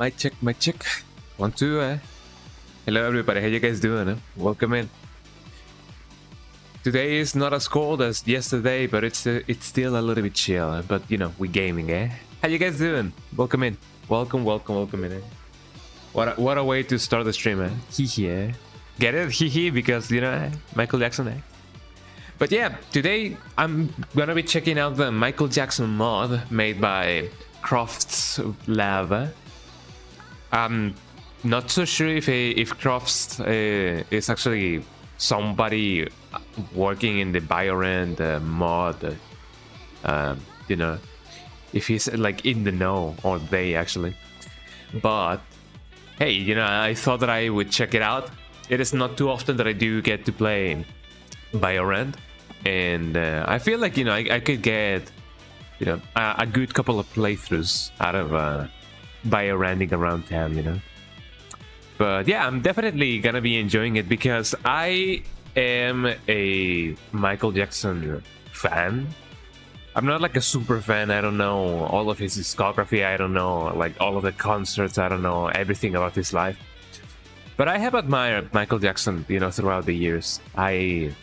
Mic check, mic check. 1, 2, Hello everybody, how you guys doing? Welcome in. Today is not as cold as yesterday, but it's still a little bit chill. But you know, we gaming, eh? How you guys doing? Welcome in. Welcome in. What a way to start the stream, eh? Hee eh? Get it? Hee because you know Michael Jackson, eh? But yeah, today I'm gonna be checking out the Michael Jackson mod made by Cr0ft's lab. I'm not so sure if Cr0ft's is actually somebody working in the BioRand mod. You know, if he's like in the know, or they actually. But hey, you know, I thought that I would check it out. It is not too often that I do get to play BioRand, and I feel like, you know, I could get, you know, a good couple of playthroughs out of BioRanding around town, you know. But yeah, I'm definitely gonna be enjoying it because I am a Michael Jackson fan. I'm not like a super fan. I don't know all of his discography. I don't know like all of the concerts. I don't know everything about his life. But I have admired Michael Jackson, you know, throughout the years. I've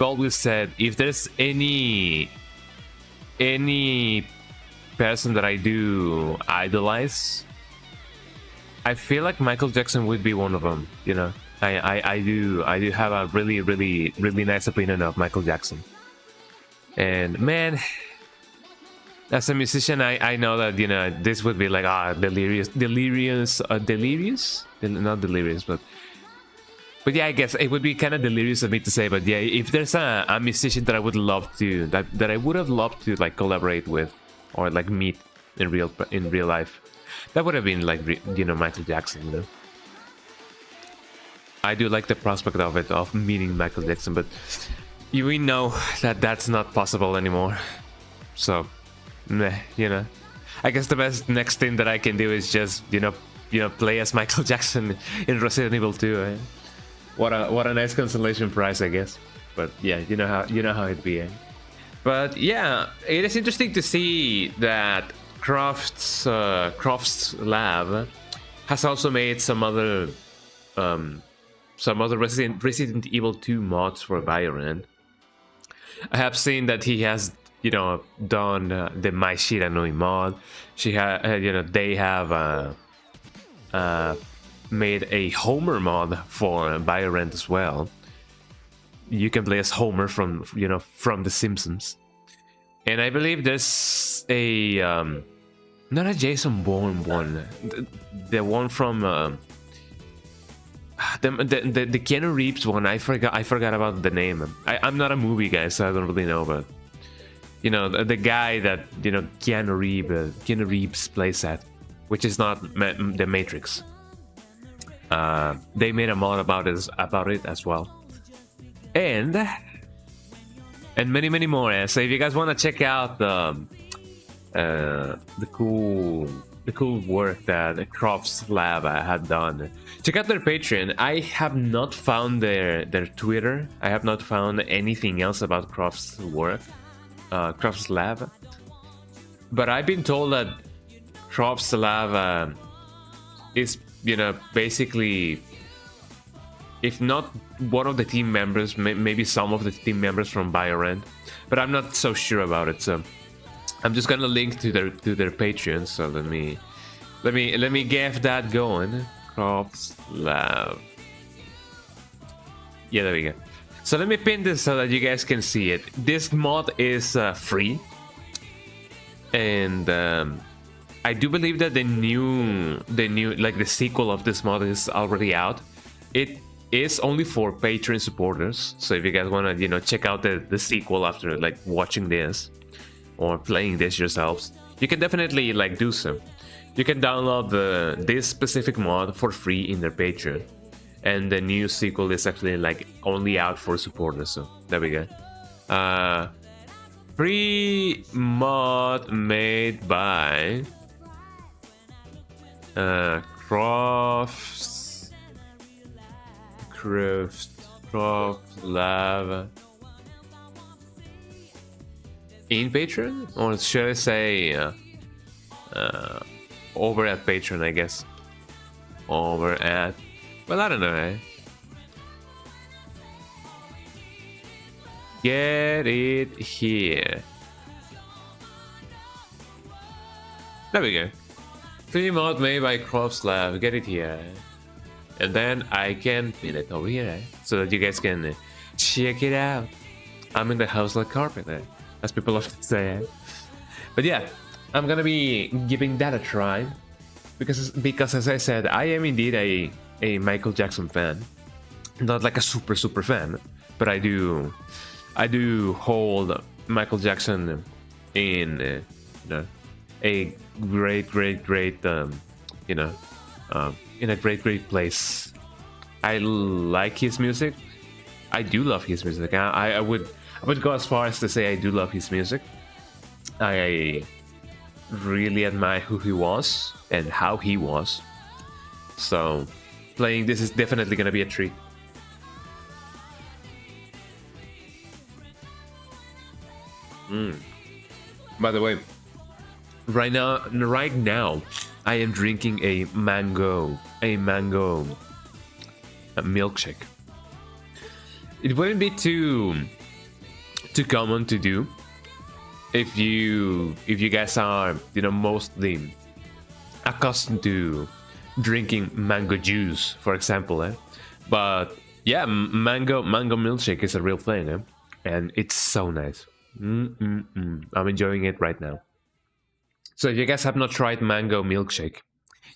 always said if there's any person that I do idolize, I feel like Michael Jackson would be one of them. You know, I do have a really nice opinion of Michael Jackson. And man, as a musician, I know that, you know, this would be like delirious, not delirious, but yeah, I guess it would be kind of delirious of me to say. But yeah, if there's a musician that I would love to, that I would have loved to like collaborate with or like meet in real life, that would have been like, you know, Michael Jackson. You know, I do like the prospect of it, of meeting Michael Jackson, but we know that that's not possible anymore. So, meh, you know, I guess the best next thing that I can do is just, you know, play as Michael Jackson in Resident Evil 2. Eh? What a nice consolation prize, I guess. But yeah, you know how it be. Eh? But yeah, it is interesting to see that Cr0ft's lab has also made some other Resident Evil 2 mods for BioRand. I have seen that he has, you know, done the Mai Shiranui mod. You know, they have made a Homer mod for BioRand as well. You can play as Homer from, you know, from The Simpsons. And I believe there's a not a Jason Bourne one, the one from the Keanu Reeves one. I forgot about the name. I'm not a movie guy, so I don't really know, but you know, the guy that, you know, Keanu Reeves plays at, which is not the Matrix. They made a mod about it as well, and many more. So if you guys want to check out the cool work that Cr0ft's lab had done, check out their Patreon. I have not found their Twitter. I have not found anything else about Cr0ft's work, Cr0ft's lab. But I've been told that Cr0ft's lab is, you know, basically, if not one of the team members, maybe some of the team members from BioRand, but I'm not so sure about it. So I'm just gonna link to their Patreon. So let me get that going. Cr0ft's lab. Yeah, there we go. So let me pin this so that you guys can see it. This mod is free, and I do believe that the new like the sequel of this mod is already out. It is only for Patreon supporters. So if you guys want to, you know, check out the sequel after like watching this or playing this yourselves, you can definitely like do so. You can download this specific mod for free in their Patreon, and the new sequel is actually like only out for supporters. So there we go. Free mod made by Cr0ft lab in Patreon, or should I say over at Patreon, I guess. Over at... Well, I don't know, eh? Get it here. There we go. Free mod made by Cr0ft's. Get it here. And then I can pin it over here, so that you guys can check it out. I'm in the house like carpet, as people often say. But yeah, I'm gonna be giving that a try. Because as I said, I am indeed a Michael Jackson fan. Not like a super fan, but I do hold Michael Jackson in a great in a great place. I like his music. I do love his music. I would go as far as to say I do love his music. I really admire who he was and how he was. So playing this is definitely gonna be a treat. By the way, right now, I am drinking a mango milkshake. It wouldn't be too common to do if you guys are mostly accustomed to drinking mango juice, for example, But yeah, mango milkshake is a real thing, and it's so nice. I'm enjoying it right now. So if you guys have not tried mango milkshake,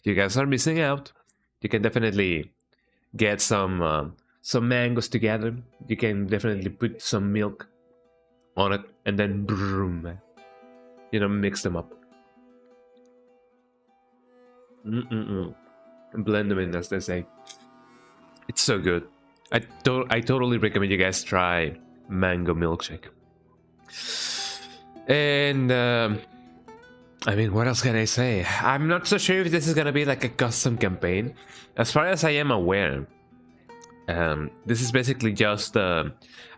you guys are missing out. You can definitely get some mangoes together. You can definitely put some milk on it and then boom, mix them up. Blend them in, as they say. It's so good. I totally recommend you guys try mango milkshake. And I mean, what else can I say? I'm not so sure if this is gonna be like a custom campaign. As far as I am aware, this is basically just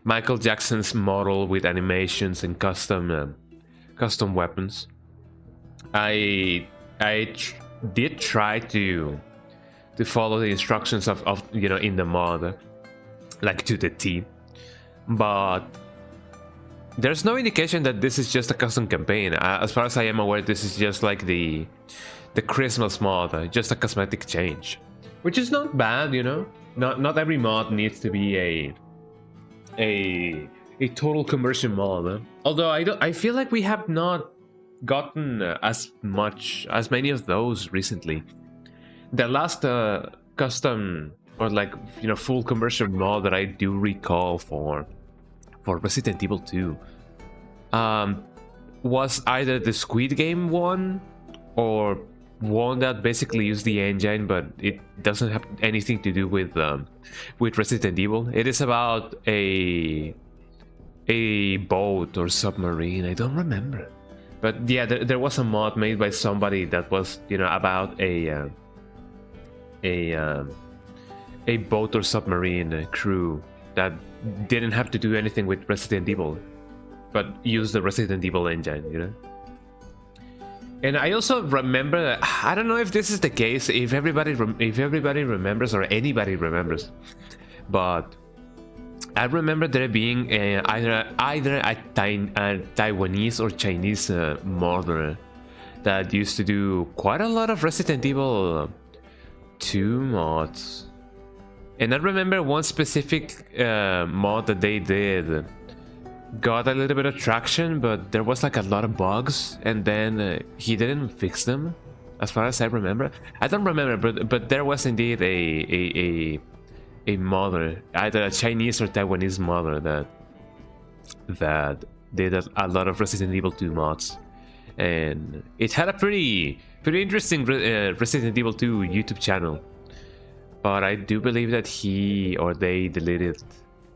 Michael Jackson's model with animations and custom weapons. I did try to follow the instructions of in the mod, like to the T, but there's no indication that this is just a custom campaign. As far as I am aware, this is just like the Christmas mod, just a cosmetic change, which is not bad, Not every mod needs to be a total conversion mod. Although I feel like we have not gotten as many of those recently. The last custom or full conversion mod that I do recall for Resident Evil 2 was either the Squid Game one or one that basically used the engine, but it doesn't have anything to do with Resident Evil. It is about a boat or submarine. I don't remember, but yeah, there was a mod made by somebody that was about a boat or submarine crew that didn't have to do anything with Resident Evil, but used the Resident Evil engine, And I also remember that, I don't know if this is the case, if everybody remembers or anybody remembers, but I remember there being either a Taiwanese or Chinese modder that used to do quite a lot of Resident Evil 2 mods. And I remember one specific mod that they did got a little bit of traction, but there was a lot of bugs, and then he didn't fix them, as far as I remember. I don't remember, but there was indeed a modder, either a Chinese or Taiwanese modder that did a lot of Resident Evil 2 mods, and it had a pretty interesting Resident Evil 2 YouTube channel. But I do believe that he or they deleted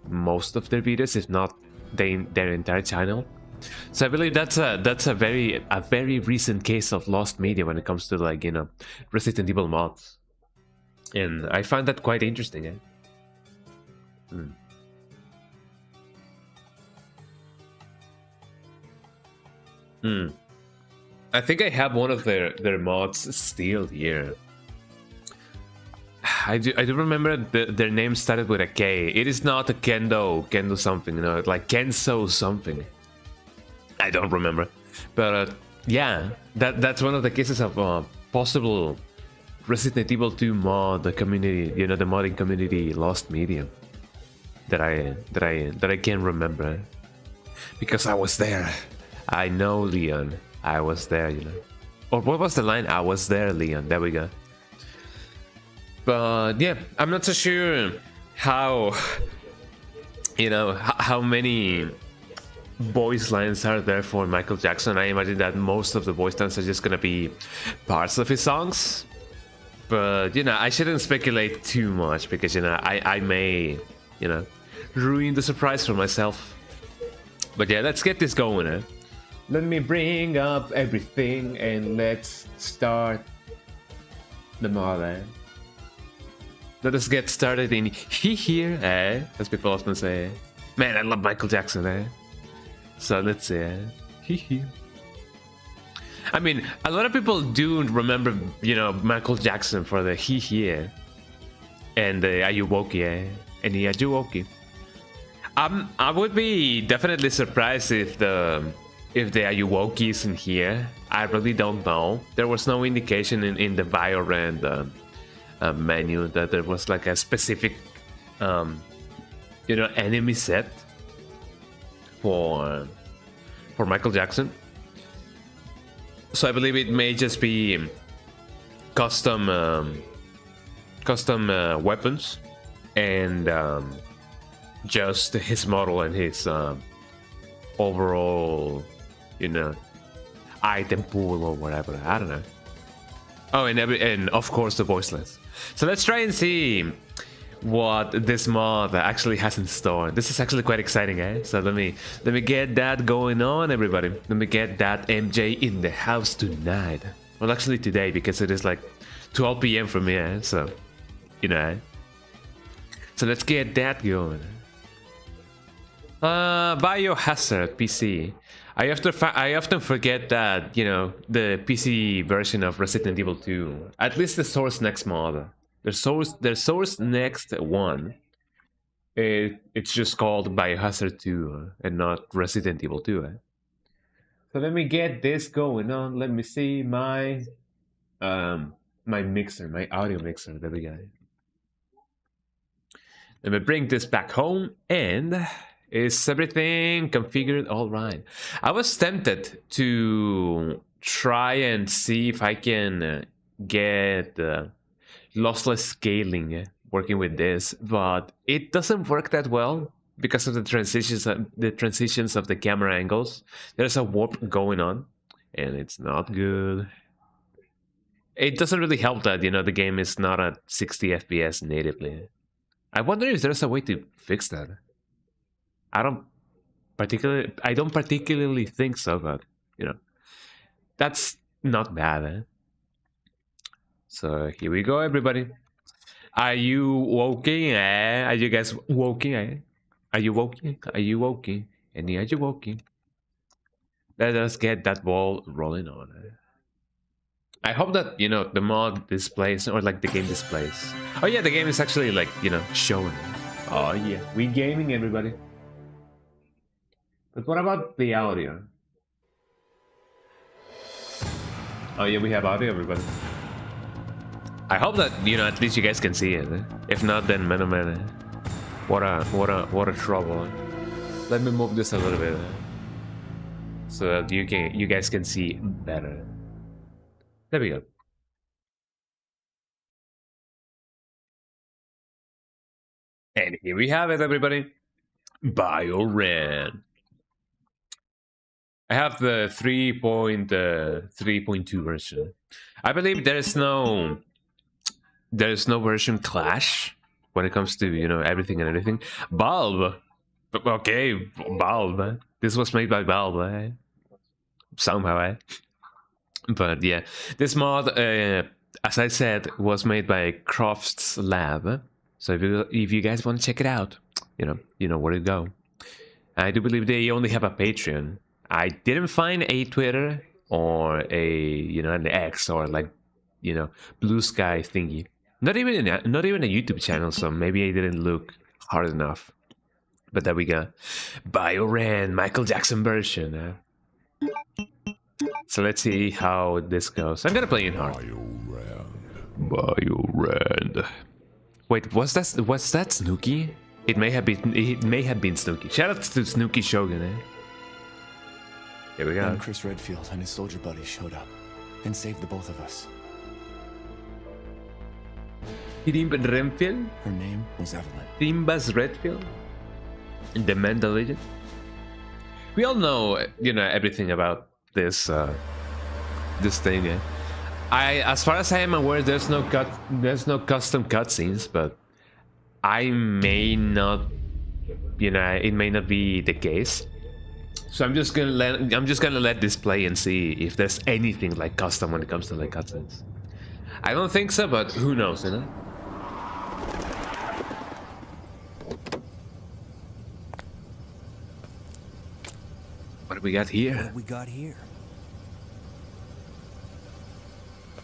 most of their videos, if not their entire channel. So I believe that's a very recent case of lost media when it comes to Resident Evil mods, and I find that quite interesting. I think I have one of their mods still here. I do remember their name started with a K. It is not a Kendo something, you know, like Kenso something. I don't remember, but yeah, that's one of the cases of possible Resident Evil 2 mod, the community, you know, the modding community lost medium that I can remember because I was there. I know, Leon, I was there, you know. Or what was the line? I was there, Leon. There we go. But yeah, I'm not so sure how, you know, how many voice lines are there for Michael Jackson. I imagine that most of the voice lines are just gonna be parts of his songs. But, you know, I shouldn't speculate too much because, you know, I may, you know, ruin the surprise for myself. But yeah, let's get this going, eh? Let me bring up everything and let's start the mod, eh? Let us get started in here, eh? As people often say. Man, I love Michael Jackson, eh? So let's see, eh? I mean, a lot of people do remember, you know, Michael Jackson for the here and the Ayuwoki, eh? And the Ayuwoki. I would be definitely surprised if the Ayuwoki isn't here. I really don't know. There was no indication in the Biorand menu that there was like a specific, you know, enemy set for Michael Jackson. So I believe it may just be custom weapons and just his model and his overall, you know, item pool or whatever. I don't know. Oh, and of course the voice list. So let's try and see what this mod actually has in store. This is actually quite exciting, eh? So let me get that going on, everybody. Let me get that MJ in the house tonight. Well, actually today, because it is like 12 p.m. for me, eh? So, you know, eh? So let's get that going. Biohazard PC. I often forget that, you know, the PC version of Resident Evil 2, at least the Source Next mod, the Source Next one, it's just called Biohazard 2 and not Resident Evil 2. Eh? So let me get this going on. Let me see my my mixer, my audio mixer. There we go. Let me bring this back home, and is everything configured all right? I was tempted to try and see if I can get lossless scaling working with this, but it doesn't work that well because of the transitions of the camera angles. There's a warp going on, and it's not good. It doesn't really help that, you know, the game is not at 60 FPS natively. I wonder if there's a way to fix that. I don't particularly think so, but, you know, that's not bad, eh? So here we go, everybody. Are you woking? Eh? Are you guys woking? Eh? Are you woking? Are you woking? Any are you woking? Let us get that ball rolling on. Eh? I hope that, you know, the mod displays, or like the game displays. Oh yeah, the game is actually like, you know, showing. Oh yeah, we gaming, everybody. But what about the audio? Oh yeah, we have audio, everybody. I hope that, you know, at least you guys can see it. Eh? If not, then man, what a trouble. Let me move this a little bit, so that you guys can see better. There we go. And here we have it, everybody. BioRand. I have the 3.2 version. I believe there's no version clash when it comes to, you know, everything and anything. Valve. Okay, Valve. This was made by Valve, eh? Somehow, eh? But yeah, this mod, as I said, was made by Cr0ft's lab. So if you guys want to check it out, you know where to go. I do believe they only have a Patreon. I didn't find a Twitter or an X or like blue sky thingy. Not even a YouTube channel, so maybe I didn't look hard enough. But there we go. Bioran, Michael Jackson version. So let's see how this goes. I'm gonna play in hard. Bioran. Wait, was that Snooki? It may have been Snooki. Shout out to Snooki Shogun. Here we go. Then Chris Redfield and his soldier buddies showed up and saved the both of us. Timbas Redfield? Her name was Evelyn. Timbas Redfield? The Manda Legend? We all know, everything about this this thing. As far as I am aware, there's no custom cutscenes, but I may not, it may not be the case. So I'm just gonna let this play and see if there's anything like custom when it comes to like cutscenes. I don't think so, but who knows, What do we got here?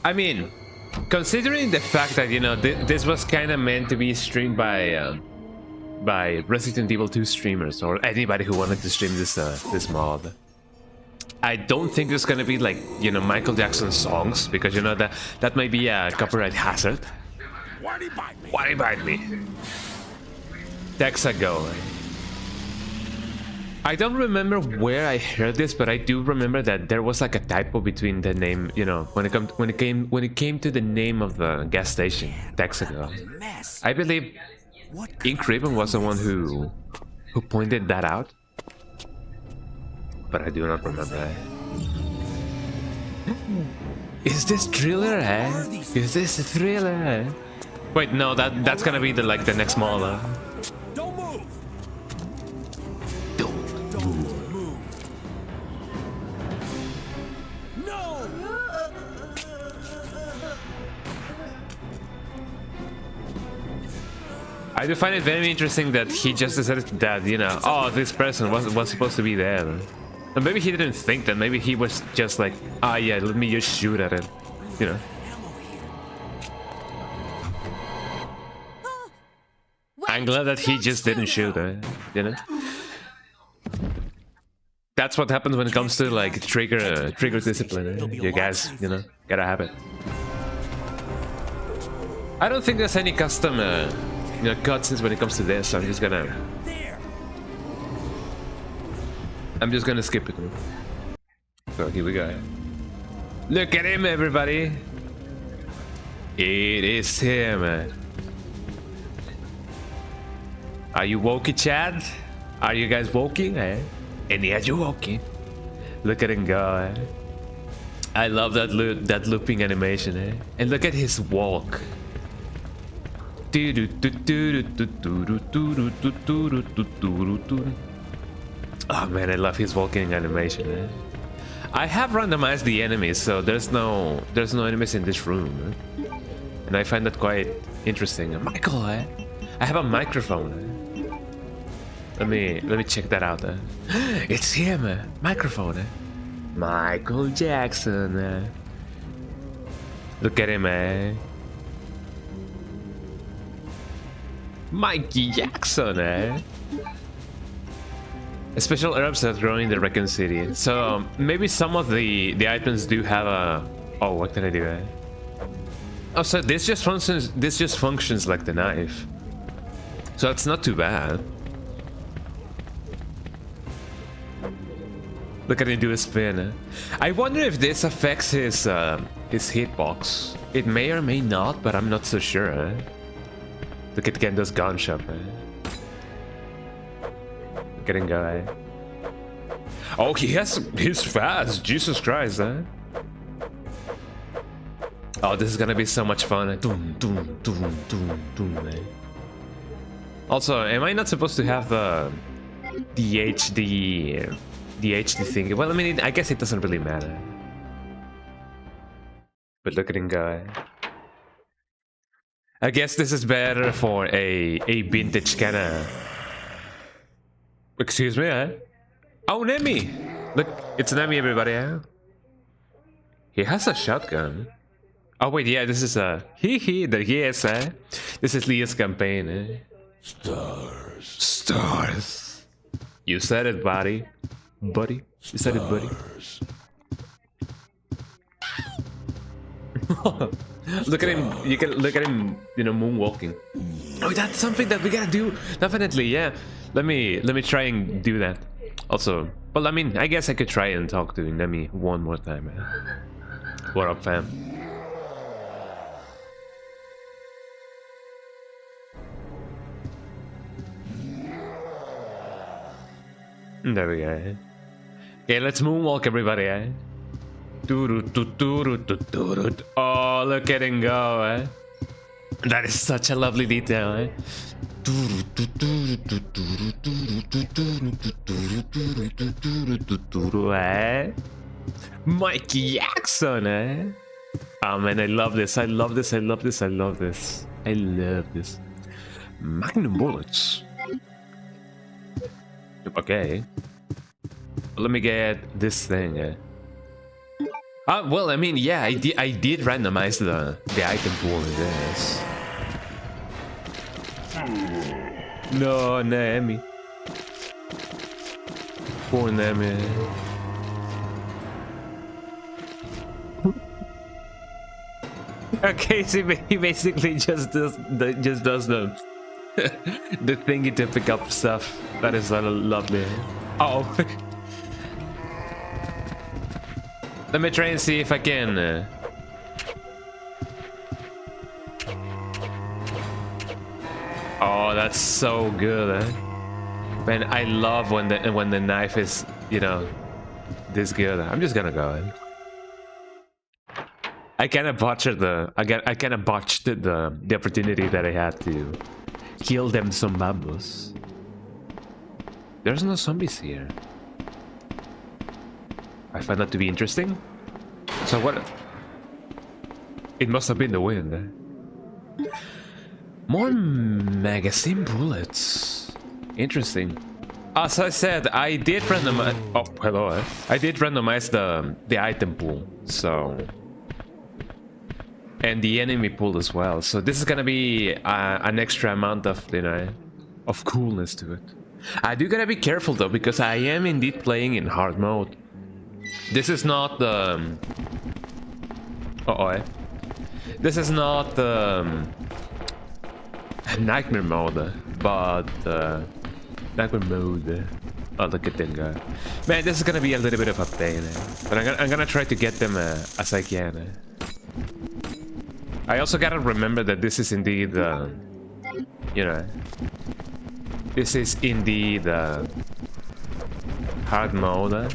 I mean, considering the fact that this was kind of meant to be streamed by Resident Evil 2 streamers or anybody who wanted to stream this mod, I don't think there's gonna be like Michael Jackson songs, because that may be a copyright hazard. Why bite me? Texago. I don't remember where I heard this, but I do remember that there was like a typo between the name, when it came to the name of the gas station, Texago. I believe Cr0ft was the one who pointed that out, but I do not remember. Is this Thriller? Is this a Thriller? Wait, no, that's gonna be the next model. Don't move. No. I do find it very interesting that he just decided that, oh, this person was supposed to be there. And maybe he didn't think that. Maybe he was just like, yeah, let me just shoot at it. I'm glad that he just didn't shoot, That's what happens when it comes to like trigger discipline. You guys, gotta have it. I don't think there's any custom cutscenes when it comes to this, so I'm just gonna skip it. So here we go. Look at him, everybody. It is him. Are you woke, Chad? Are you guys woking? Any Ayowoking? Look at him go. I love that looping animation. And look at his walk. Oh man, I love his walking animation. I have randomized the enemies, so there's no enemies in this room, and I find that quite interesting. Michael, I have a microphone. Let me check that out. It's him, microphone. Michael Jackson. Look at him, Mikey Jackson, Special herbs that grow in the Recon City. So maybe some of the items do have a. Oh, what can I do? Oh, so this just functions like the knife. So it's not too bad. Look at him do a spin. I wonder if this affects his hitbox. It may or may not, but I'm not so sure. Look at Gendo's gun shop. Look at him go. Oh, he's fast. Jesus Christ, Oh, this is gonna be so much fun. Also, am I not supposed to have the HD thing? Well, I mean, I guess it doesn't really matter. But look at him go. I guess this is better for a vintage kind of. Excuse me, Oh, Nemi! Look, it's Nemi, everybody, He has a shotgun. Oh wait, yeah, this is a the yes, eh? This is Leah's campaign, eh? Stars. Stars. You said it, buddy. Buddy. You said it, buddy. Look at him. You can look at him, you know, moonwalking. Oh, that's something that we gotta do. Definitely, yeah. Let me try and do that. Also, well, I mean, I guess I could try and talk to Nemi one more time, man. What up, fam? There we go. Okay, let's moonwalk, everybody, eh? Oh, look at him go, eh? That is such a lovely detail, eh? Mikey Jackson, eh? Oh man, I love this. I love this. I love this. I love this. I love this. Magnum bullets. Okay. Let me get this thing. Well, I mean, yeah, I did randomize the item pool in this. No, Nemi. Poor Nemi. Okay, so he basically just does the the thingy to pick up stuff. That is lovely. Oh. Let me try and see if I can. Oh, that's so good, eh? Man, I love when the knife is, you know, this good. I'm just gonna go in. I kind of botched the opportunity that I had to kill them some bambus. There's no zombies here. I find that to be interesting. So what? It must have been the wind. More magazine bullets. Interesting. As I said, I did randomize. Oh, hello. I did randomize the item pool. So. And the enemy pool as well. So this is gonna be an extra amount of, you know, of coolness to it. I do gotta be careful though, because I am indeed playing in hard mode. This is not the... This is not the... Nightmare mode, but... Nightmare mode. Oh, look at them guy. Man, this is gonna be a little bit of a pain. But I'm gonna try to get them as I can. I also gotta remember that this is indeed... you know... This is indeed... hard mode.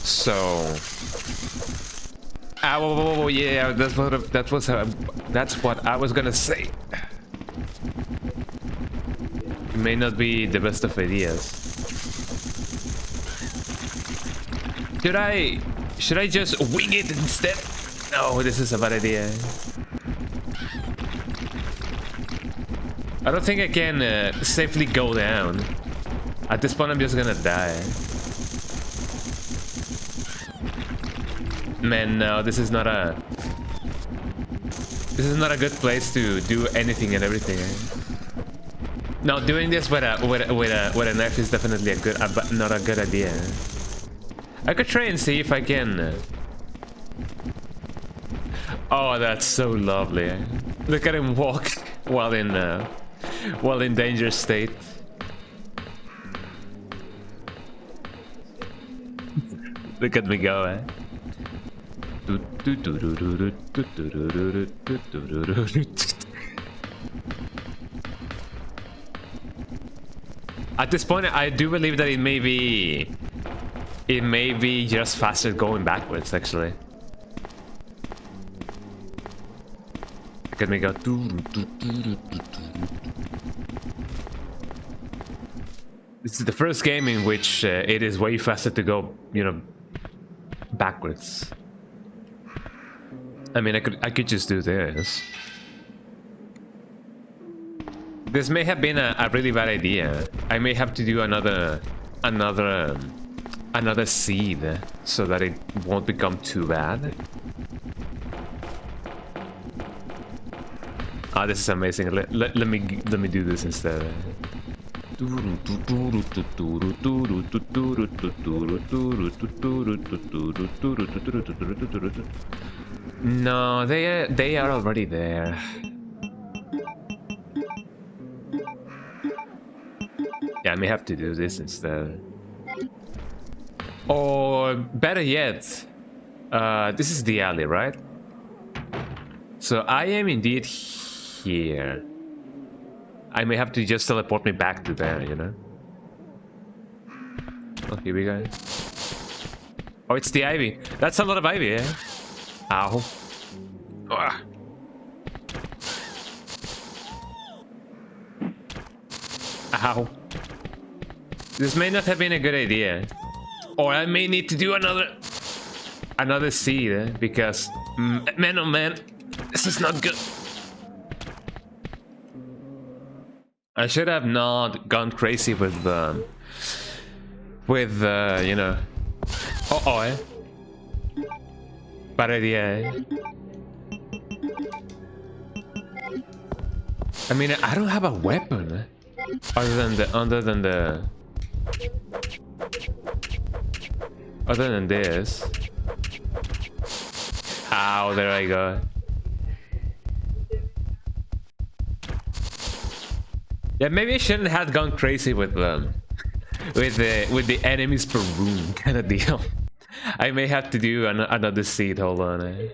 So, yeah, that's what I was gonna say. It may not be the best of ideas. Should I just wing it instead? No, this is a bad idea. I don't think I can safely go down. At this point, I'm just gonna die. Man, no, this is not a good place to do anything and everything. Eh? No, doing this with a knife is definitely not a good idea. I could try and see if I can. Oh, that's so lovely. Eh? Look at him walk while in danger state. Look at me go, eh? At this point, I do believe that it may be just faster going backwards, actually. Look at me go. This is the first game in which it is way faster to go, you know, backwards. I mean, I could just do this. This may have been a really bad idea. I may have to do another another seed so that it won't become too bad. Ah, this is amazing. Let me do this instead. No, they are already there. Yeah, I may have to do this instead. Or better yet, this is the alley, right? So I am indeed here. I may have to just teleport me back to there, you know? Oh, here we go. Oh, it's the ivy. That's a lot of ivy, eh? Ow. Ugh. Ow. This may not have been a good idea. Or I may need to do another seed, because man oh man, this is not good. I should have not gone crazy with you know. Eh? Bad idea, eh? I mean, I don't have a weapon other than this. Ow, there I go. Yeah, maybe I shouldn't have gone crazy with the enemies per room kind of deal. I may have to do another seed. Hold on.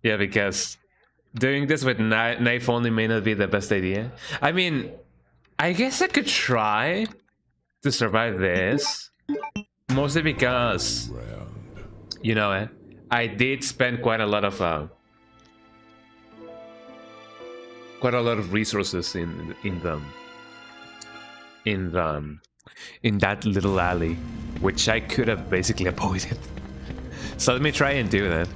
Yeah, because doing this with knife only may not be the best idea. I mean, I guess I could try to survive this, mostly because, you know, I did spend quite a lot of resources in that little alley, which I could have basically avoided. So let me try and do that.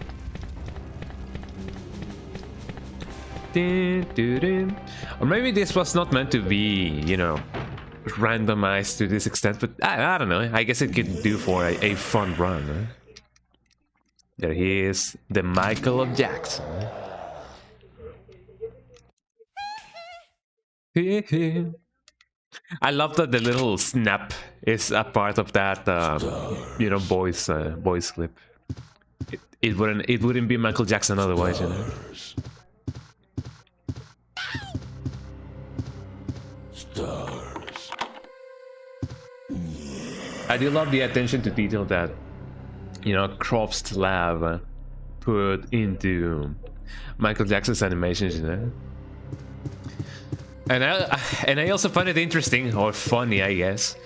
Or maybe this was not meant to be, you know, randomized to this extent, but I don't know. I guess it could do for a fun run. Huh? There he is, the Michael of Jackson. I love that the little snap is a part of that, you know, voice clip. It wouldn't be Michael Jackson otherwise, you know. I do love the attention to detail that, you know, Cr0ft's lab put into Michael Jackson's animations, you know. And I also find it interesting, or funny, I guess,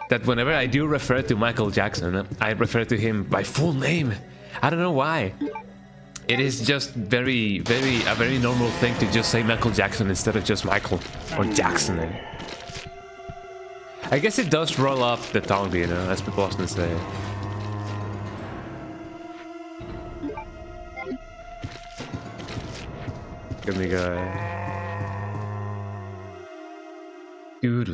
that whenever I do refer to Michael Jackson, I refer to him by full name. I don't know why. It is just a very normal thing to just say Michael Jackson instead of just Michael or Jackson. I guess it does roll off the tongue, you know, as people often say. Give me go. I'm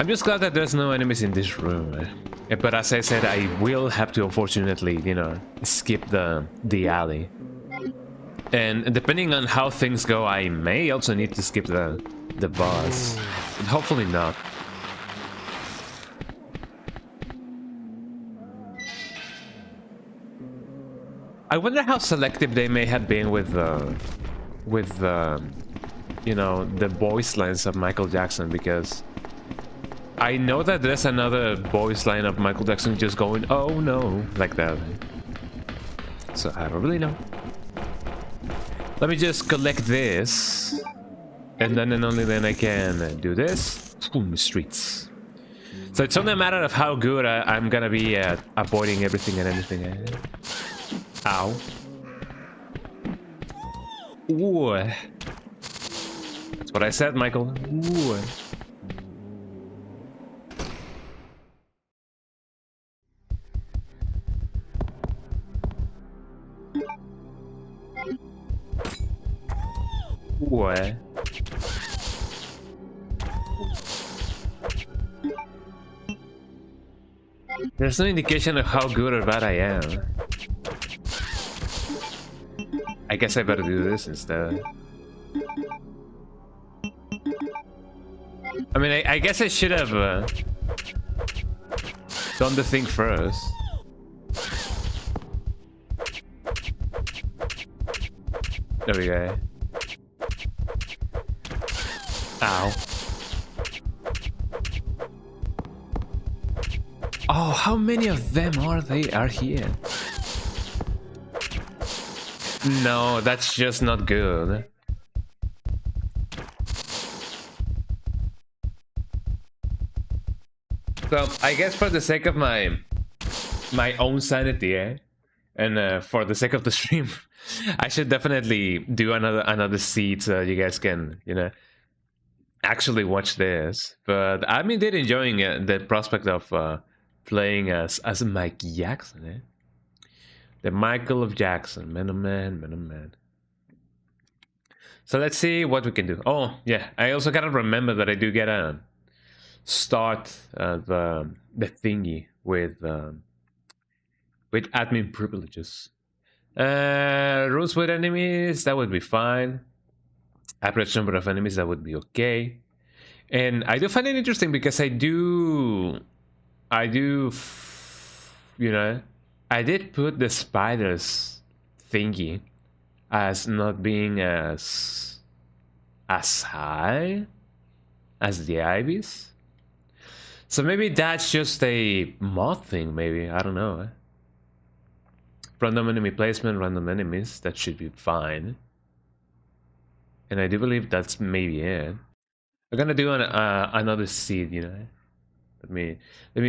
just glad that there's no enemies in this room. But as I said, I will have to, unfortunately, you know, skip the alley. And depending on how things go, I may also need to skip the boss. But hopefully not. I wonder how selective they may have been with you know, the voice lines of Michael Jackson, because I know that there's another voice line of Michael Jackson just going, oh no, like that. So I don't really know. Let me just collect this, and then and only then I can do this. Boom, streets. So it's only a matter of how good I'm gonna be at avoiding everything and anything. Ow. Ooh. That's what I said, Michael. Ooh. Ooh. There's no indication of how good or bad I am. I guess I better do this instead. I mean, I guess I should have done the thing first. There we go. Ow. Oh, how many of them are here? No, that's just not good. So I guess for the sake of my own sanity, and for the sake of the stream, I should definitely do another seed so you guys can, you know, actually watch this. But I'm indeed enjoying the prospect of playing as Mike Jackson, the Michael of Jackson, man, oh man, man, oh man. So let's see what we can do. Oh yeah, I also gotta remember that I do get a start the thingy with admin privileges. Rules with enemies, that would be fine. Average number of enemies, that would be okay. And I do find it interesting because I do, you know, I did put the spiders thingy as not being as high as the ivies. So maybe that's just a mod thing, maybe, I don't know. Random enemy placement, random enemies, that should be fine. And I do believe that's maybe it. I'm gonna do another seed, you know. Let me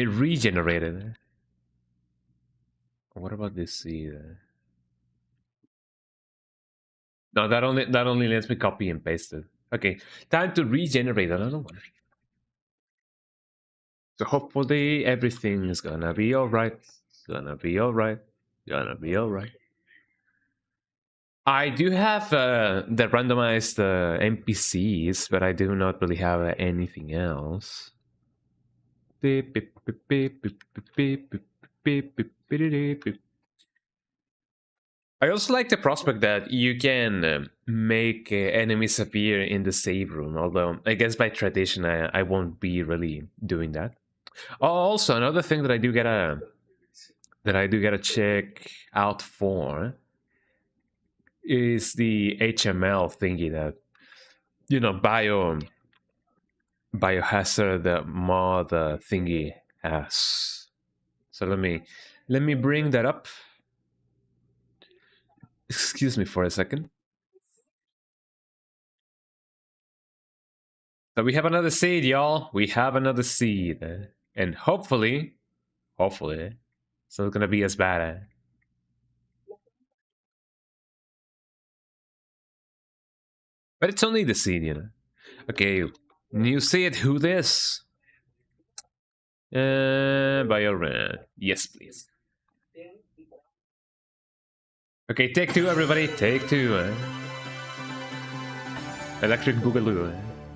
regenerate it. What about this seed? No, that only lets me copy and paste it. Okay, time to regenerate another one. So hopefully everything is gonna be alright. Gonna be alright. Gonna be alright. I do have the randomized NPCs, but I do not really have anything else. I also like the prospect that you can make enemies appear in the save room, although I guess by tradition I won't be really doing that. Oh, also another thing that I do gotta check out for is the HML thingy that, you know, biohazard mod thingy has. So let me bring that up. Excuse me for a second. So we have another seed, y'all. We have another seed, and hopefully, it's not gonna be as bad. But it's only the seed, you know. Okay, new seed. Who this? Bioran. Yes, please. Okay, take two, everybody. Take two. Electric Boogaloo.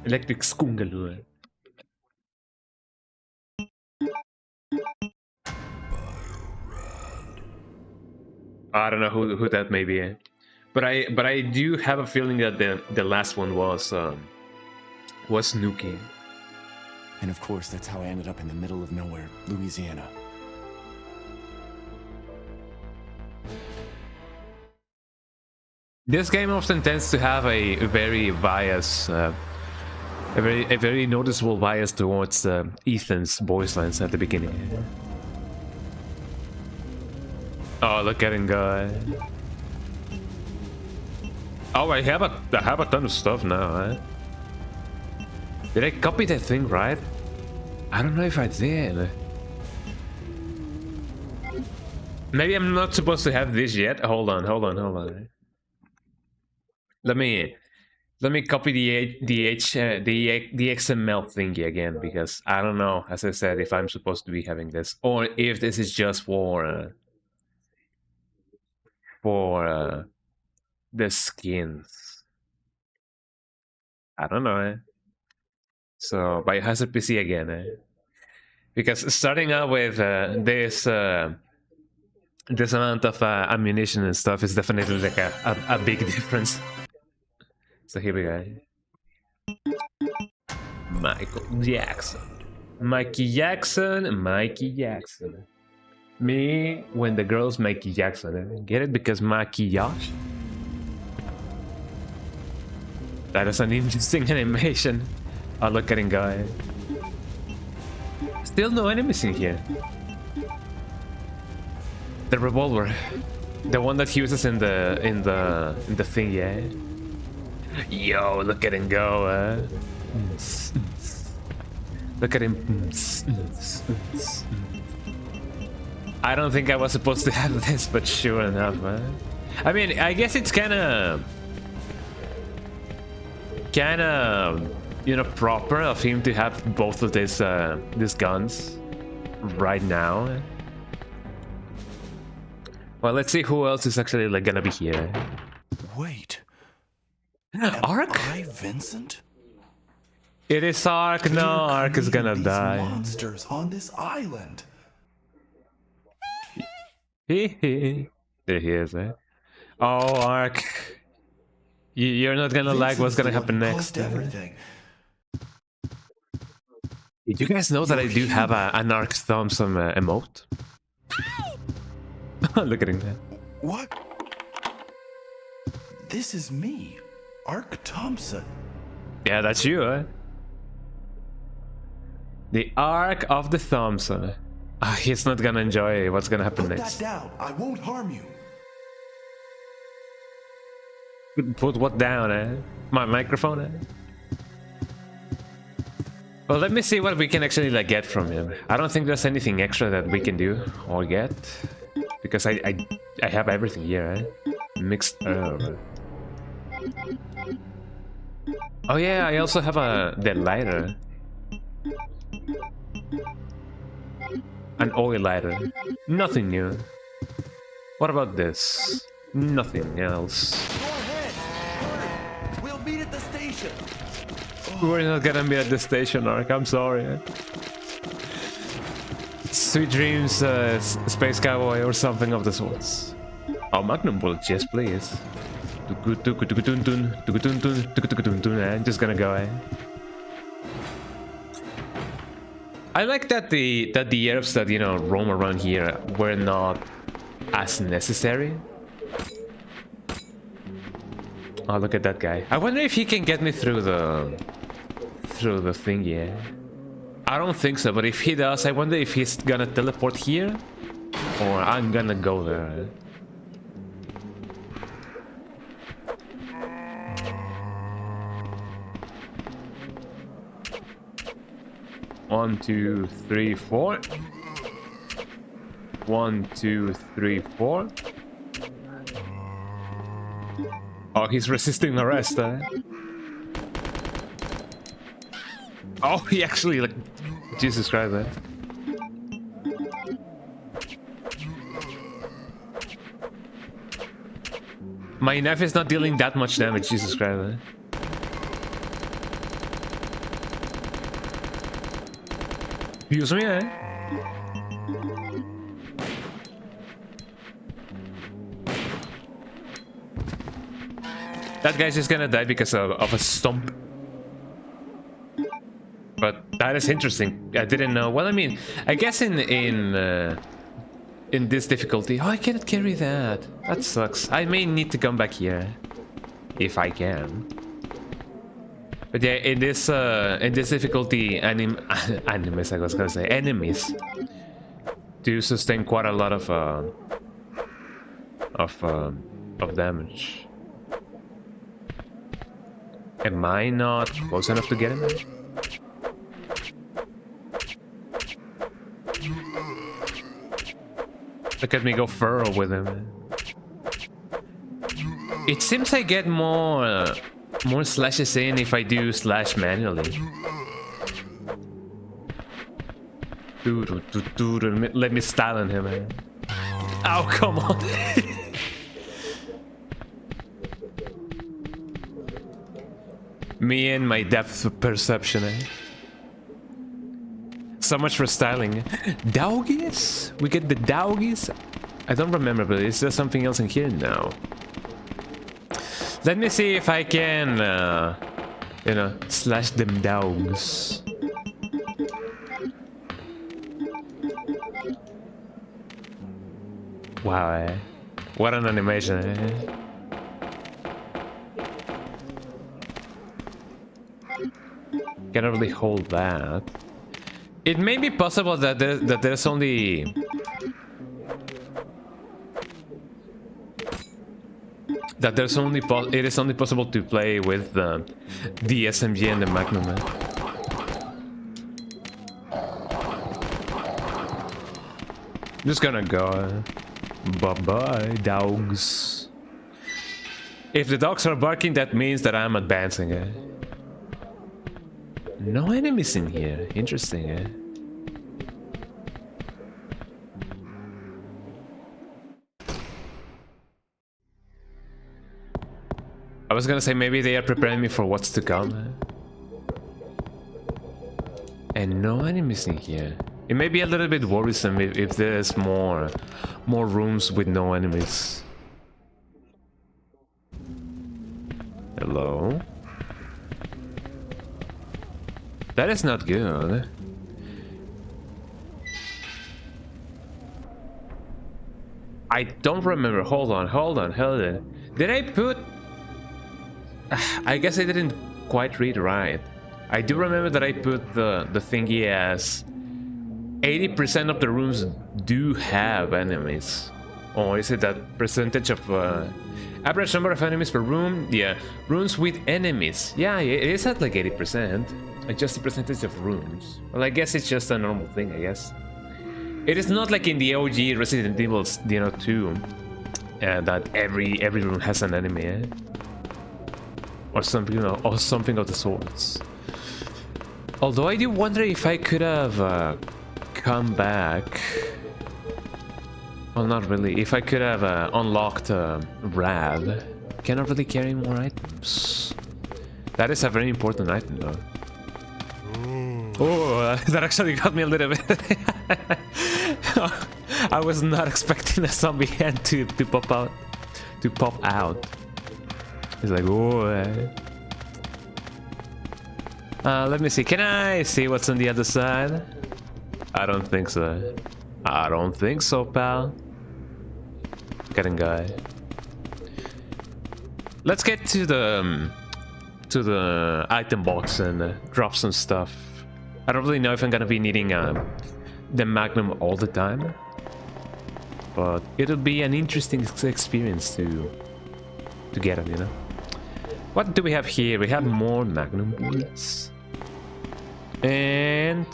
Electric Skoongaloo. I don't know who that may be, but I do have a feeling that the last one was Nuki. And of course, that's how I ended up in the middle of nowhere, Louisiana. This game often tends to have a very bias, a very noticeable bias towards Ethan's voice lines at the beginning. Oh, look at him go. Oh, I have a ton of stuff now. Did I copy that thing right? I don't know if I did. Maybe I'm not supposed to have this yet. Hold on. Let me copy the XML thingy again, because I don't know, as I said, if I'm supposed to be having this or if this is just for the skins. I don't know. So Biohazard PC again. Because starting out with this amount of ammunition and stuff is definitely like a big difference. So here we go. Michael Jackson. Mikey Jackson, Mikey Jackson. Me when the girls Mikey Jackson. Get it? Because maquillage? That is an interesting animation. Oh, look at him go. Still no enemies in here. The revolver. The one that he uses in the thing, yeah. Yo, look at him go. Look at him. I don't think I was supposed to have this, but sure enough, man. I mean, I guess it's kind of, you know, proper of him to have both of these guns right now. Well, let's see who else is actually like gonna be here. Wait. Ark? Am I Vincent? It is Ark. No, Ark is gonna die. Monsters on this island. There he is, eh? Oh, Ark. You're not gonna like what's gonna happen next. Everything. Did you guys know that I do have an Ark Thompson emote? Look at him there. What? This is me, Ark Thompson. Yeah, that's you, eh? The Ark of the Thompson. He's not gonna enjoy what's gonna happen next. Put that down. I won't harm you. Put what down, eh? My microphone, eh? Well, let me see what we can actually like get from him. I don't think there's anything extra that we can do or get. Because I have everything here, eh? Mixed herb. Oh yeah, I also have the lighter. An oil lighter. Nothing new. What about this? Nothing else. Go ahead. Hurry. We'll meet at the station. We're not gonna be at the station, Ark. I'm sorry. Sweet dreams, space cowboy, or something of the sorts. Oh, magnum bullets, yes, please. I'm just gonna go, eh? I like that the herbs that, you know, roam around here were not as necessary. Oh, look at that guy. I wonder if he can get me through the thing, yeah. I don't think so, but if he does, I wonder if he's gonna teleport here or I'm gonna go there. One, two, three, 4. 1, 2, 3, 4. Oh, he's resisting arrest, eh? Oh, he actually, like, Jesus Christ, eh? My knife is not dealing that much damage, Jesus Christ, eh? Excuse me, eh? That guy's just gonna die because of a stump. But that is interesting. I didn't know. Well, I mean, I guess in this difficulty, oh, I cannot carry that. That sucks. I may need to come back here if I can. But yeah, in this difficulty, enemies, I was gonna say, enemies do sustain quite a lot of damage. Am I not close enough to get him? Look at me go furrow with him. It seems I get more slashes in if I do slash manually. Let me style on him, man. Oh, come on. Me and my depth of perception, eh? So much for styling. Doggies? We get the doggies? I don't remember, but is there something else in here now? Let me see if I can, you know, slash them dogs. Wow, eh? What an animation, eh? Cannot really hold that. It may be possible that there's only... That there's only it is only possible to play with the SMG and the Magnum. Eh? I'm just gonna go. Bye-bye, dogs. If the dogs are barking, that means that I'm advancing, eh? No enemies in here. Interesting, eh? I was gonna say maybe they are preparing me for what's to come, eh? And no enemies in here. It may be a little bit worrisome if there's more rooms with no enemies. Hello? That is not good. I don't remember. Hold on. Did I put... I guess I didn't quite read right. I do remember that I put the thingy as 80% of the rooms do have enemies. Or is it that percentage of average number of enemies per room? Yeah, rooms with enemies. Yeah, it is at like 80%. It's just the percentage of rooms. Well, I guess it's just a normal thing, I guess. It is not like in the OG Resident Evil, 2, that every room has an enemy, eh? Or something, you know, or something of the sorts. Although I do wonder if I could have come back. Well, not really. If I could have unlocked Rad. Cannot really carry more items. That is a very important item, though. Oh, that actually got me a little bit. I was not expecting a zombie head to pop out. It's like, oh. Let me see. Can I see what's on the other side? I don't think so. I don't think so, pal. Getting guy. Let's get to the item box and drop some stuff. I don't really know if I'm gonna be needing the Magnum all the time, but it'll be an interesting experience to get it, you know. What do we have here? We have more Magnum bullets, and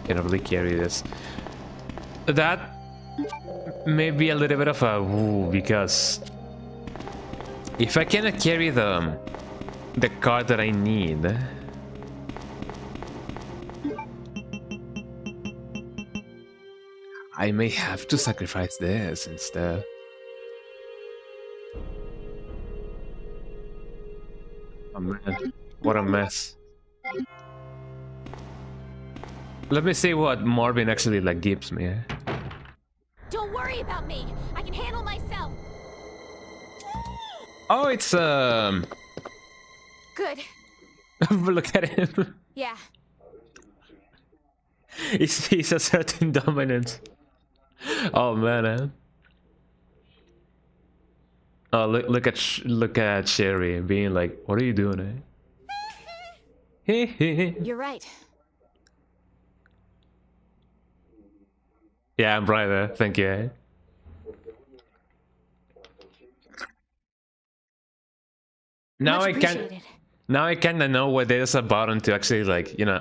cannot really carry this. That may be a little bit of a woo, because if I cannot carry the card that I need, I may have to sacrifice this instead. Oh man, what a mess. Let me see what Marvin actually like gives me. Don't worry about me. I can handle myself. Oh, it's Good. Look at him. Yeah. He's a certain dominance. Oh man. Oh, look at Sherry being like, "What are you doing?" You're right. Yeah, I'm right there. Thank you. Now Much I can. appreciated. Now I kinda know where there's a button to actually, like, you know,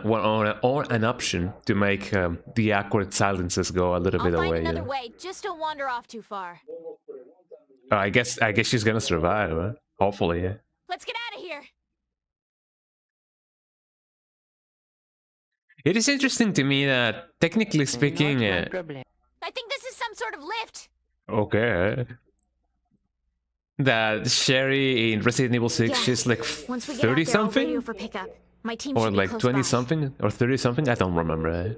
or an option to make the awkward silences go a little bit I'll away. find another Yeah. way. Just don't wander off too far. Oh, I guess she's gonna survive. Huh? Hopefully, yeah. Let's get out of here. It is interesting to me that, technically speaking, I think this is some sort of lift. okay, that Sherry in Resident Evil 6, Yeah. she's like Once we get out there, I'll 30 something. radio for pickup. My team Or should be like close 20 by. something or 30 something, I don't remember.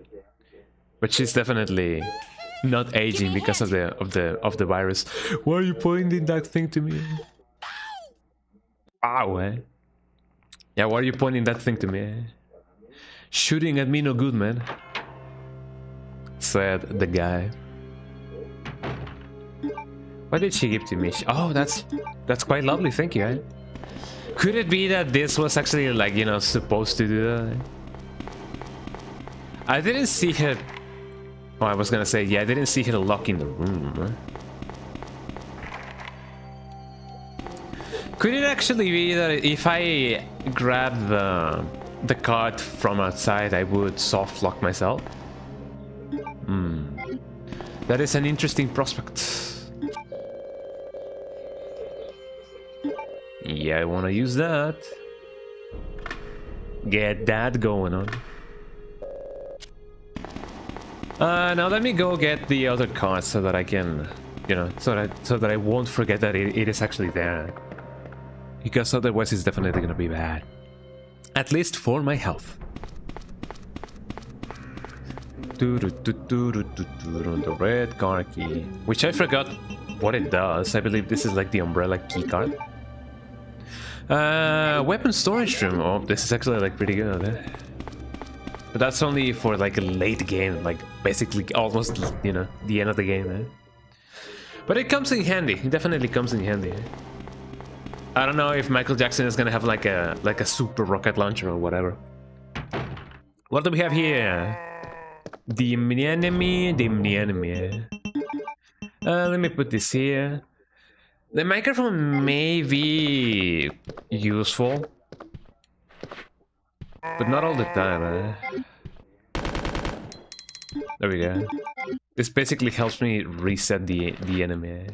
But she's definitely not aging because of the virus. Why are you pointing that thing to me? Ow, eh? Yeah, why are you pointing that thing to me? Shooting at me no good, man. Said the guy. What did she give to me? Oh, that's quite lovely, thank you, eh? Could it be that this was actually like, you know, supposed to do that? I didn't see her. Oh, I was gonna say, yeah, I didn't see her lock in the room. Could it actually be that if I grabbed the card from outside, I would soft lock myself? That is an interesting prospect. Yeah, I want to use that. Get that going on. Now let me go get the other cards so that I can, you know, so that I won't forget that it is actually there. Because otherwise it's definitely gonna be bad. At least for my health. The red card key, which I forgot what it does. I believe this is like the umbrella key card. Weapon storage room. Oh, this is actually like pretty good. But that's only for like a late game, like basically almost, you know, the end of the game. But it comes in handy. It definitely comes in handy. I don't know if Michael Jackson is gonna have like a super rocket launcher or whatever. What do we have here? The enemy. Let me put this here. The microphone may be useful, but not all the time. There we go. This basically helps me reset the enemy.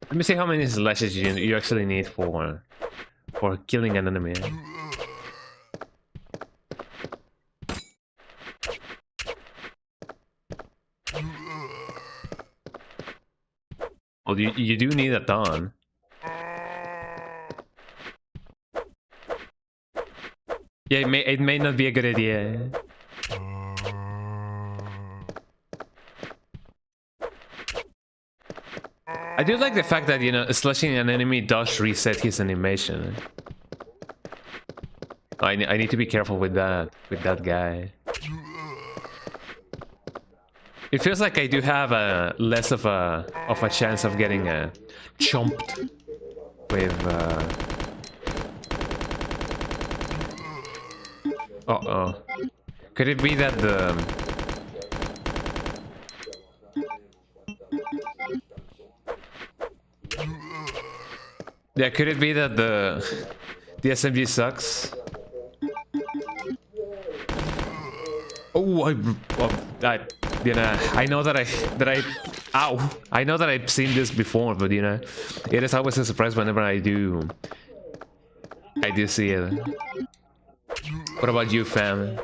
Let me see how many slashes you actually need for killing an enemy. Well, you do need a ton. Yeah, it may not be a good idea. I do like the fact that, you know, slashing an enemy does reset his animation. I need to be careful with that guy. It feels like I do have a less of a chance of getting chomped with. Uh-oh. Could it be that the? Yeah, could it be that the SMG sucks? Oh, you know, I know that ow! I know that I've seen this before, but you know, it is always a surprise whenever I do see it. What about you, fam?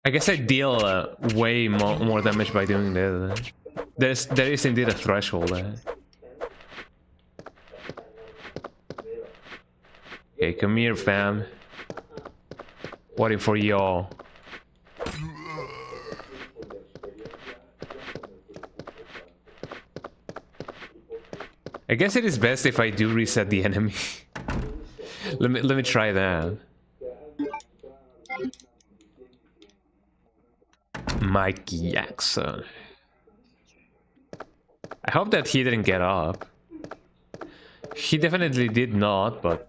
I guess I deal way more damage by doing that. There is indeed a threshold. Okay, come here, fam. Waiting for y'all. I guess it is best if I do reset the enemy. let me try that. Mikey Jackson. I hope that he didn't get up. He definitely did not, but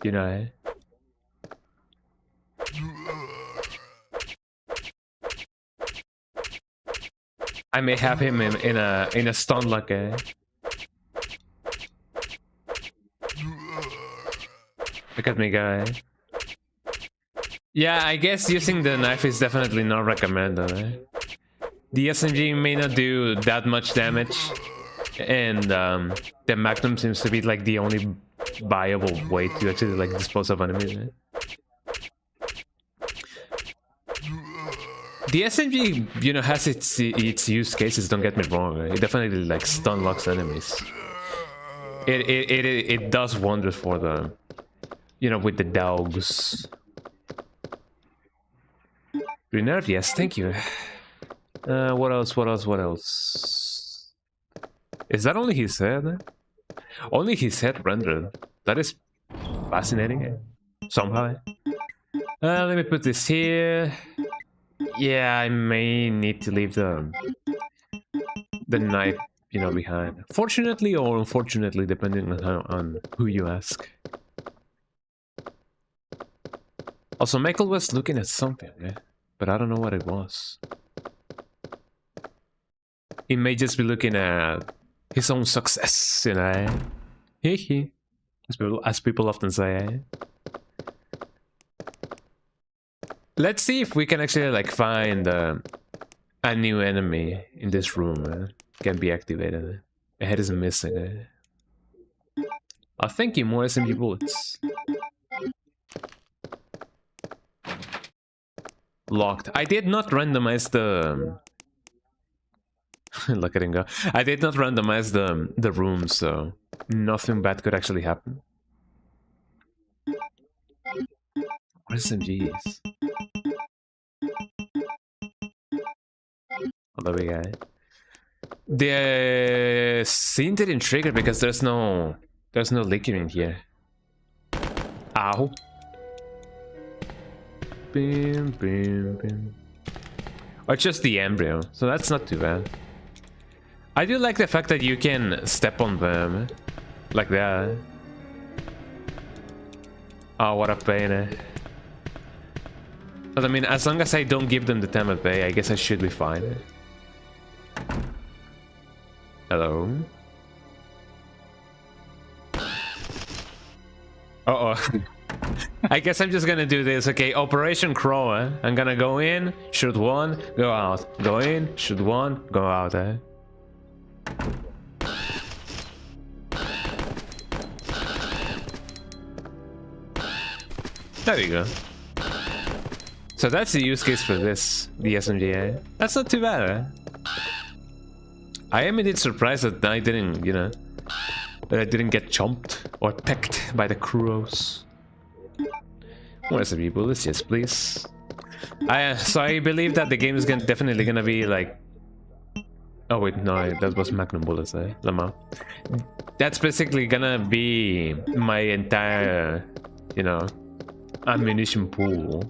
you know. I may have him in a stun lock. Look at me, guy. Yeah, I guess using the knife is definitely not recommended. The SMG may not do that much damage, and the Magnum seems to be like the only viable way to actually like dispose of enemies. The SMG, you know, has its use cases. Don't get me wrong. It definitely like stun locks enemies. It does wonders for them. You know, with the dogs. Renerd, yes, thank you. What else? What else? What else? Is that only his head? Only his head rendered. That is fascinating. Somehow. Let me put this here. Yeah, I may need to leave the knife, you know, behind. Fortunately or unfortunately, depending on who you ask. Also, Michael was looking at something, but I don't know what it was. He may just be looking at his own success, you know. Hee as people often say. Let's see if we can actually like find a new enemy in this room. Can be activated. A head is missing. Oh, thank you, more SMG bullets. Locked. I did not randomize the... Look at him go. I did not randomize the room, so nothing bad could actually happen. SMGs. Oh, there we go. The scene didn't trigger because there's no liquor in here. Ow. Bim, bim, bim. Or just the embryo, so that's not too bad. I do like the fact that you can step on them like that. Oh, what a pain. But I mean, as long as I don't give them the time of day, I guess I should be fine. Hello? Uh-oh. I guess I'm just gonna do this. Okay, Operation Crow. I'm gonna go in, shoot one, go out. Go in, shoot one, go out. There we go. So that's the use case for this, the SMG. That's not too bad. I am indeed surprised that I didn't, you know, that I didn't get chomped or pecked by the Cr0ft's. More SMG bullets, yes, please. So I believe that the game is definitely gonna be like... Oh wait, no, that was Magnum bullets, Lama. That's basically gonna be my entire, you know, ammunition pool.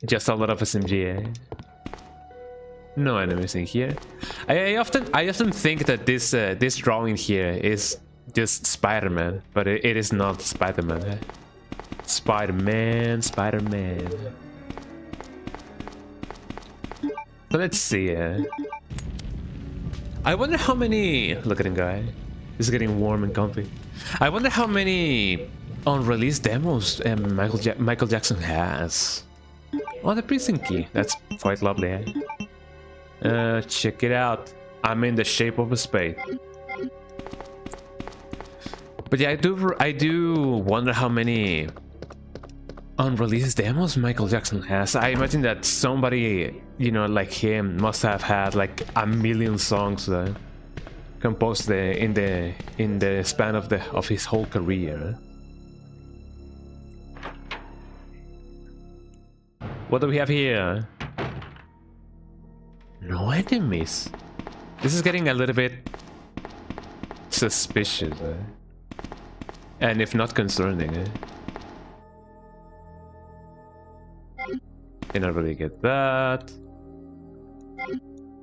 Just a lot of SMG. No enemies in here. I often think that this drawing here is just Spider-Man, but it is not Spider-Man. Spider-Man. So let's see. I wonder how many... Look at him, guy. He's getting warm and comfy. I wonder how many unreleased demos Michael Jackson has. Oh, the prison key. That's quite lovely. Check it out. I'm in the shape of a spade. But yeah, I do wonder how many unreleased demos Michael Jackson has. I imagine that somebody, you know, like him must have had like a million songs composed in the span of his whole career. What do we have here? No enemies. This is getting a little bit suspicious, and if not concerning. Cannot really get that.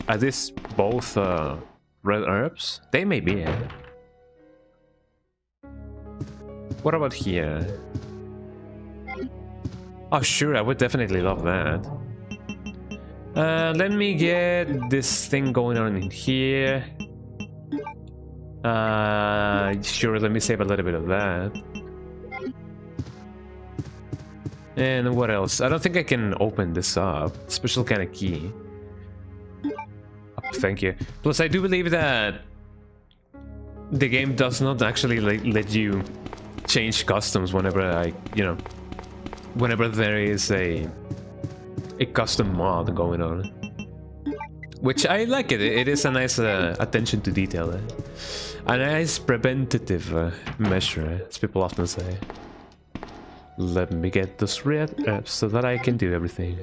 Are these both red herbs? They may be. What about here? Oh sure, I would definitely love that. Let me get this thing going on in here. Sure, let me save a little bit of that. And what else? I don't think I can open this up. Special kind of key. Oh, thank you. Plus, I do believe that the game does not actually let you change customs whenever whenever there is a a custom mod going on, which I like it. It is a nice attention to detail, a nice preventative measure, as people often say. Let me get this red so that I can do everything.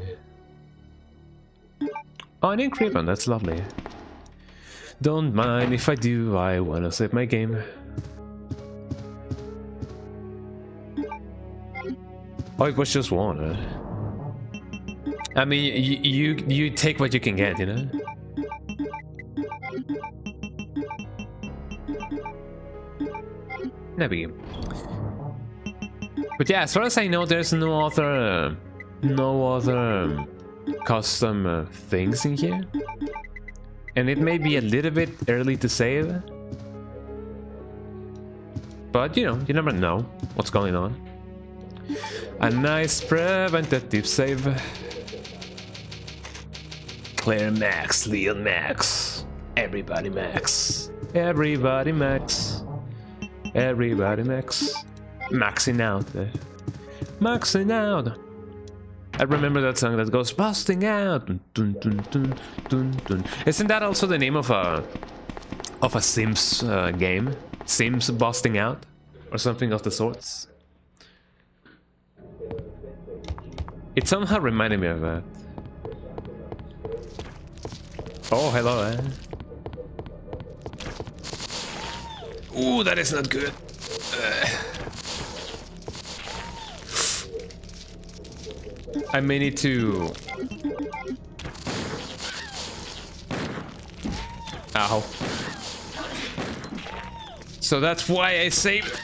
Oh, an ink ribbon, that's lovely. Don't mind if I do, I wanna save my game. Oh, it was just one. I mean, you take what you can get, you know? There we go. But yeah, as far as I know, there's no other custom things in here. And it may be a little bit early to save. But, you know, you never know what's going on. A nice preventative save. Claire max, Leon max. Everybody max. Everybody max. Everybody max. Maxing out. Maxing out. I remember that song that goes busting out. Dun, dun, dun, dun, dun. Isn't that also the name of a Sims game? Sims busting out? Or something of the sorts? It somehow reminded me of that. Oh, hello. Ooh, that is not good. I may need to... Ow. So that's why I saved.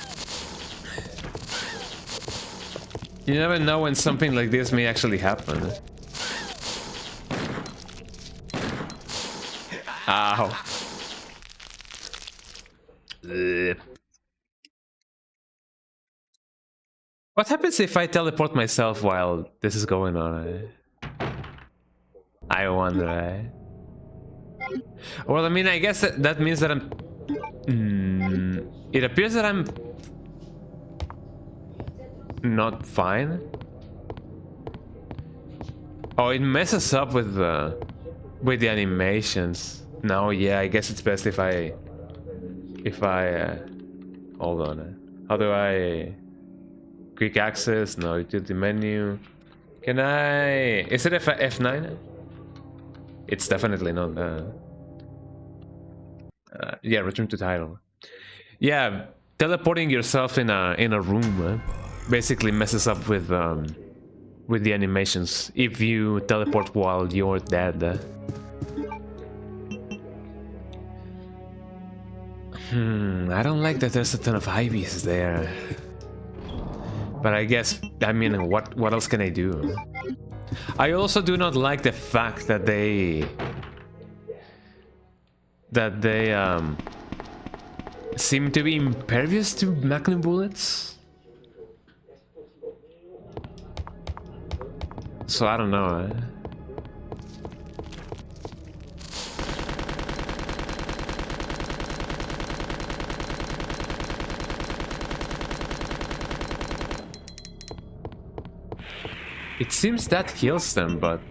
You never know when something like this may actually happen. Ow. Ugh. What happens if I teleport myself while this is going on? I wonder. Well, I mean, I guess that means that I'm... it appears that I'm... not fine. Oh, it messes up with the animations. No, yeah, I guess it's best if I hold on. How do I quick access? No, utility menu. Can I? Is it F9? It's definitely not. Yeah, return to title. Yeah, teleporting yourself in a room basically messes up with the animations if you teleport while you're dead. I don't like that there's a ton of IVs there. But I guess, I mean, what else can I do? I also do not like the fact that they seem to be impervious to magnum bullets. So I don't know. It seems that kills them, but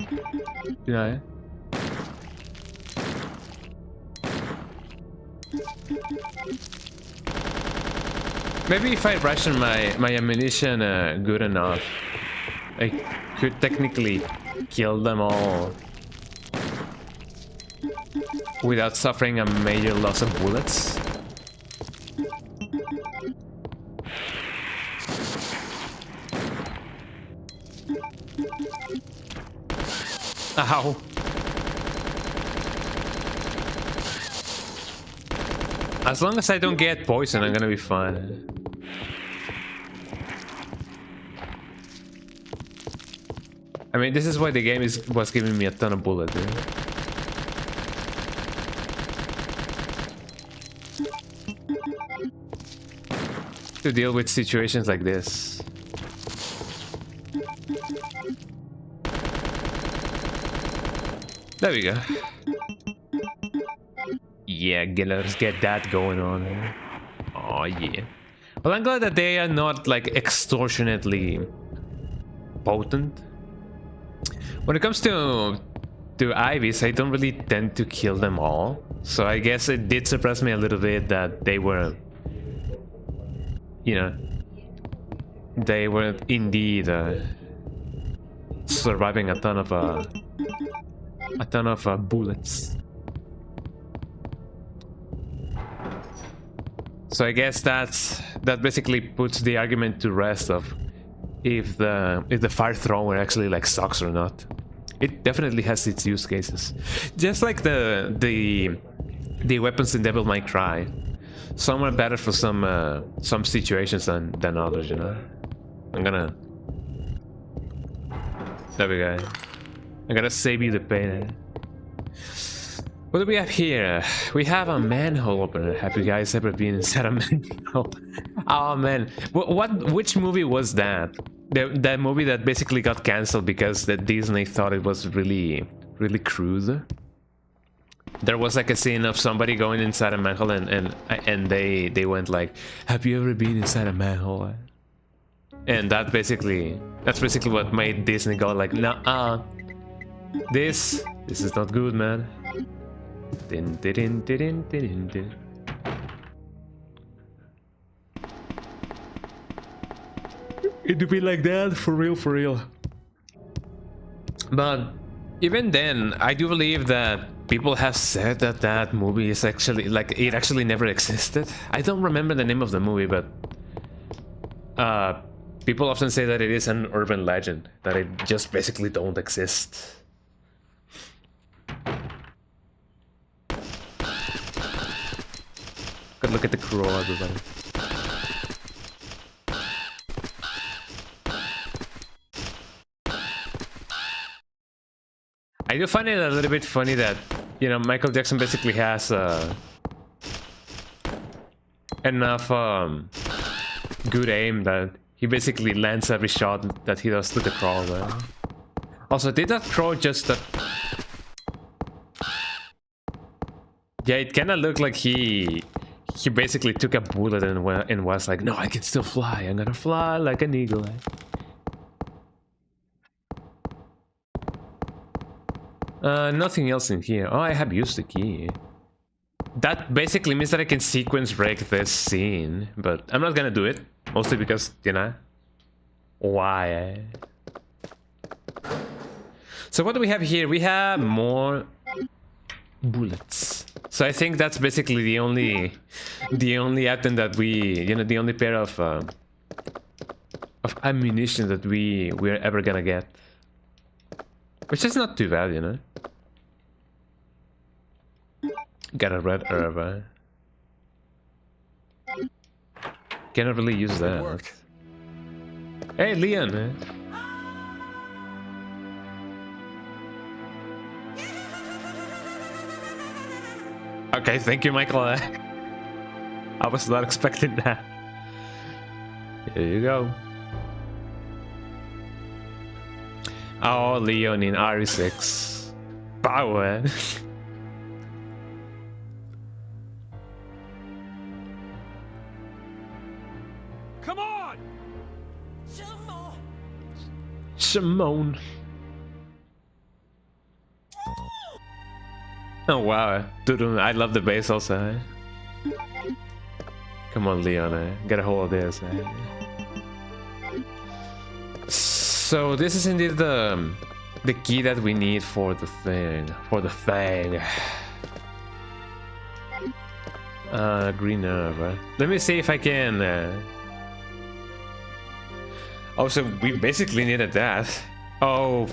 you know. Maybe if I ration my ammunition good enough, I could technically kill them all without suffering a major loss of bullets. Ow. As long as I don't get poison, I'm gonna be fine. I mean, this is why the game was giving me a ton of bullets. To deal with situations like this. There we go. Yeah, let's get that going on. Oh yeah. Well, I'm glad that they are not like extortionately potent. When it comes to Ivies, I don't really tend to kill them all. So I guess it did surprise me a little bit that they were, you know, they were indeed surviving a ton of bullets. So I guess that basically puts the argument to rest of if the fire thrower actually like sucks or not. It definitely has its use cases, just like the weapons in Devil May Cry. Some are better for some situations than others, you know. There we go. I'm gonna save you the pain. What do we have here? We have a manhole opener. Have you guys ever been inside a manhole? Oh man, which movie was that? That movie that basically got cancelled because the Disney thought it was really crude. There was like a scene of somebody going inside a manhole and they went like, "Have you ever been inside a manhole?" And that's basically what made Disney go like, "Nah, this is not good, man." Din, din, din, din, din, din. It'd be like that for real. But even then, I do believe that people have said that movie is actually like it actually never existed. I don't remember the name of the movie, but people often say that it is an urban legend, that it just basically don't exist. Good look at the crew, everybody. I do find it a little bit funny that, you know, Michael Jackson basically has enough good aim that he basically lands every shot that he does to the crow. Also, did that crow just... Yeah, it kind of looked like he basically took a bullet and was like, "No, I can still fly. I'm gonna fly like an eagle." Nothing else in here. Oh, I have used the key. That basically means that I can sequence break this scene, but I'm not gonna do it. Mostly because, you know, why? So what do we have here? We have more bullets. So I think that's basically the only item that we, you know, the only pair of ammunition that we're ever gonna get, which is not too bad, you know. Got a red herb. Cannot really use that. Hey, Leon. Okay, thank you, Michael. I was not expecting that. Here you go. Oh, Leon in RE6. Power. Come on! Shimon. Oh wow, dude, I love the bass also. Come on, Leon, get a hold of this. So this is indeed the key that we need for the thing. Green herb. Let me see if I can. Oh, so we basically needed that. Oh,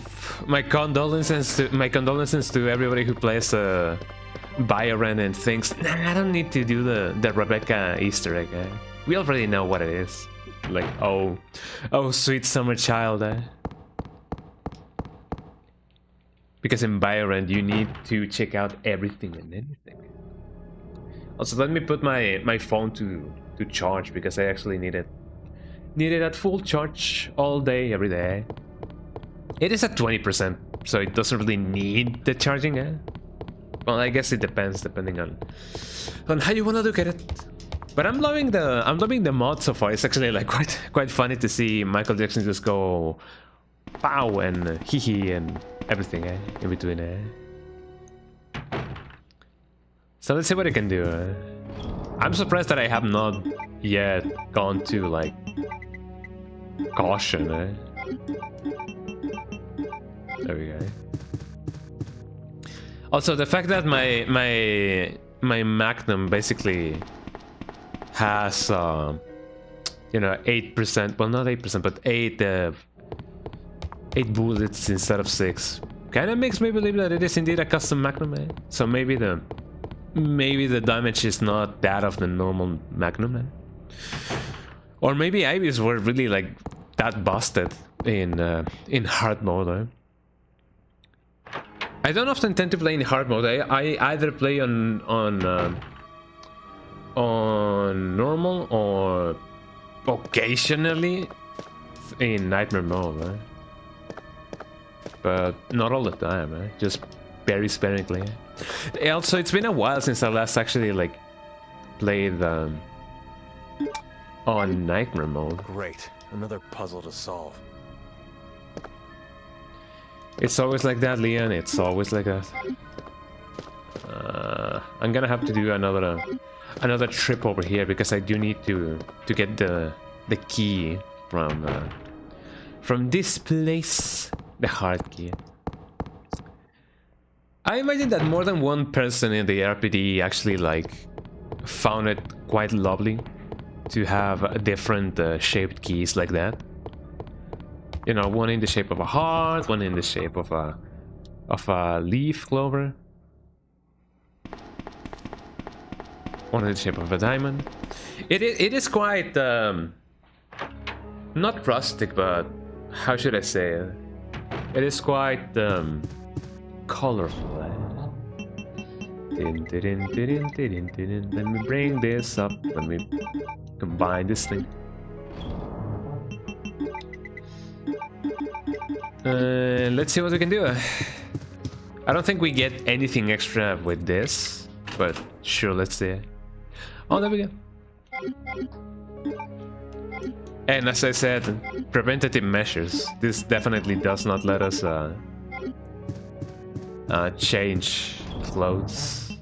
my condolences to everybody who plays Bioran and thinks, nah, I don't need to do the Rebecca Easter egg. We already know what it is. Like, oh, sweet summer child. Because in Bioran you need to check out everything and anything. Also, let me put my phone to charge because I actually need it at full charge all day, every day. It is at 20%, so it doesn't really need the charging. Well, I guess it depends, depending on how you want to look at it. But I'm loving the mod so far. It's actually like quite funny to see Michael Jackson just go pow and hee hee and everything in between. So let's see what I can do. I'm surprised that I have not yet gone to like caution. There we go. Also, the fact that my Magnum basically has you know, 8%, well not 8%, but 8 bullets instead of 6. Kind of makes me believe that it is indeed a custom Magnum. So maybe the damage is not that of the normal Magnum. Or maybe IVs were really like that busted in hard mode. I don't often tend to play in hard mode. I either play on normal or occasionally in nightmare mode, but not all the time. Just very sparingly. Also, it's been a while since I last actually like played on nightmare mode. Great, another puzzle to solve. It's always like that, Leon. It's always like that. I'm gonna have to do another trip over here because I do need to get the key from this place, the hard key. I imagine that more than one person in the RPD actually like found it quite lovely to have different shaped keys like that. You know, one in the shape of a heart, one in the shape of a leaf clover, one in the shape of a diamond. It is quite not rustic, but how should I say it? It is quite colorful. Let me bring this up. Let me combine this thing. Let's see what we can do. I don't think we get anything extra with this, but sure, let's see. Oh, there we go. And as I said, preventative measures. This definitely does not let us change clothes.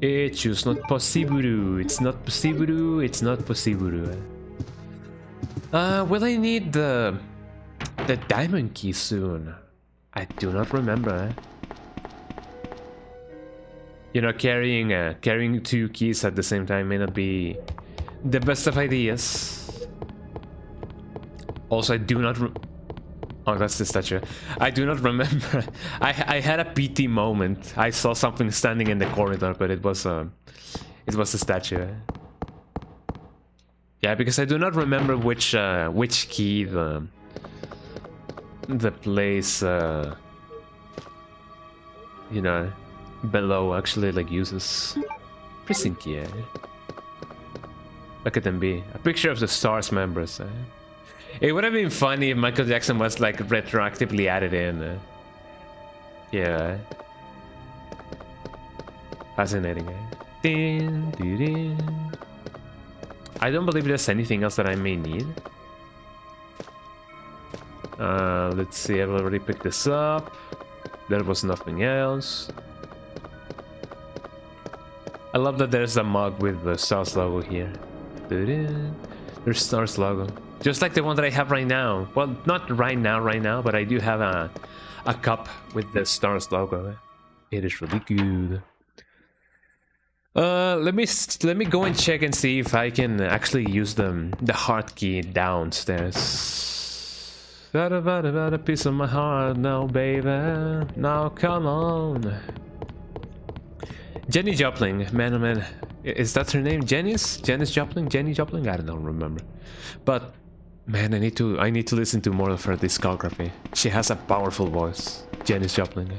It's just not possible. It's not possible. It's not possible. Will I need the diamond key soon? I do not remember. You know, carrying two keys at the same time may not be the best of ideas. Also, I do not. Oh, that's the statue. I do not remember. I had a PT moment. I saw something standing in the corridor, but it was a statue. Yeah, because I do not remember which key the place you know, below actually like uses. Prison key. Look at them be a picture of the STARS members. It would have been funny if Michael Jackson was like retroactively added in. Yeah. Fascinating. Din, din, din. I don't believe there's anything else that I may need. Let's see, I've already picked this up. There was nothing else. I love that there's a mug with the STARS logo here. There's STARS logo. Just like the one that I have right now. Well, not right now, but I do have a cup with the STARS logo. It is really good. Let me go and check and see if I can actually use the heart key downstairs. Got a piece of my heart now, baby. Now come on. Jenny Joplin, man, oh man, is that her name? Janice Joplin? Jenny Joplin? I don't remember. But man, I need to listen to more of her discography. She has a powerful voice. Janice Joplin.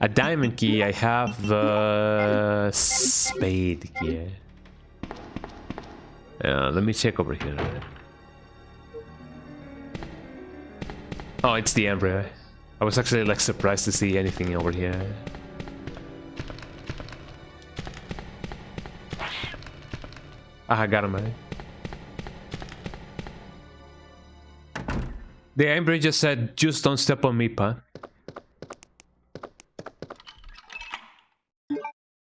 A diamond key. I have the spade key. Let me check over here. Oh, it's the embryo. I was actually like surprised to see anything over here. I got him, man. The Ember just said, just don't step on me, pa.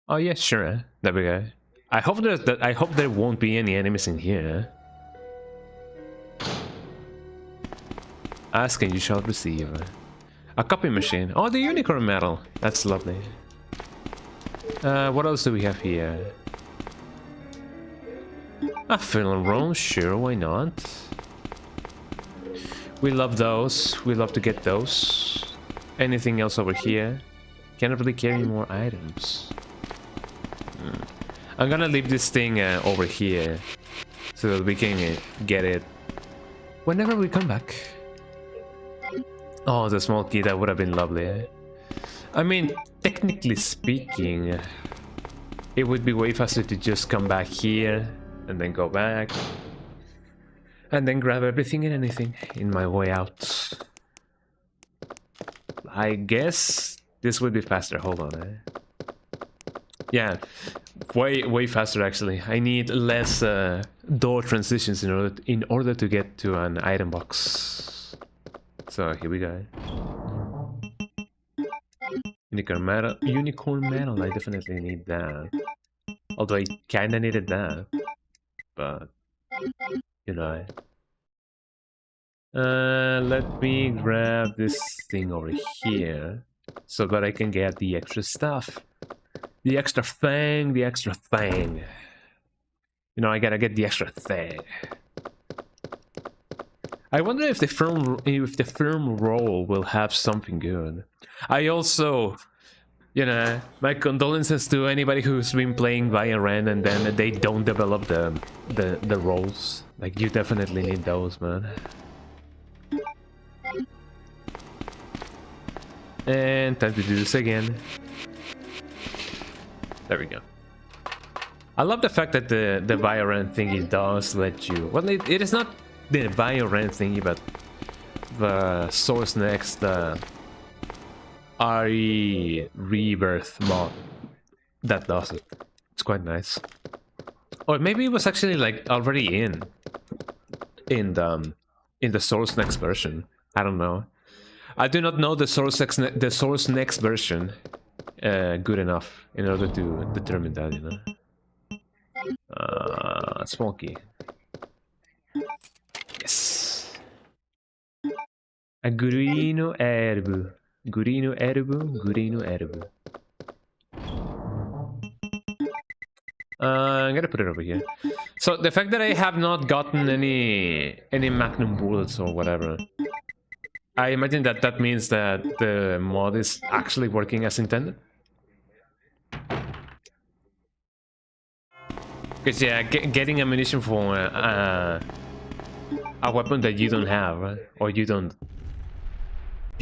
Oh yeah, sure. There we go. I hope there won't be any enemies in here. Ask and you shall receive. A copy machine. Oh, the unicorn medal. That's lovely. What else do we have here? A film roll, sure, why not? We love those. We love to get those. Anything else over here? Cannot really carry more items. I'm gonna leave this thing over here so that we can get it whenever we come back. Oh, the small key, that would have been lovely. I mean, technically speaking, it would be way faster to just come back here and then go back and then grab everything and anything in my way out. I guess this would be faster. Hold on. Yeah, way faster actually. I need less door transitions in order to get to an item box. So here we go. Unicorn medal. I definitely need that. Although I kinda needed that, but you know. Let me grab this thing over here so that I can get the extra stuff. The extra thing, the extra thing. You know, I gotta get the extra thing. I wonder if the firm roll will have something good. I also, you know, my condolences to anybody who's been playing Valorant and then they don't develop the rolls. Like, you definitely need those, man. And time to do this again. There we go. I love the fact that the Valorant thingy does let you... Well, it is not the Valorant thingy, but the Source Next RE Rebirth mod that does it. It's quite nice. Or maybe it was actually like already in the Source Next version. I don't know. I do not know the Source Next version good enough in order to determine that, you know. Small key. Yes. A Gurino Erbu. Gurino Erbu. Gurino Erbu. I'm gonna put it over here. So the fact that I have not gotten any magnum bullets or whatever, I imagine that means that the mod is actually working as intended. Because yeah, getting ammunition for a weapon that you don't have, right? Or you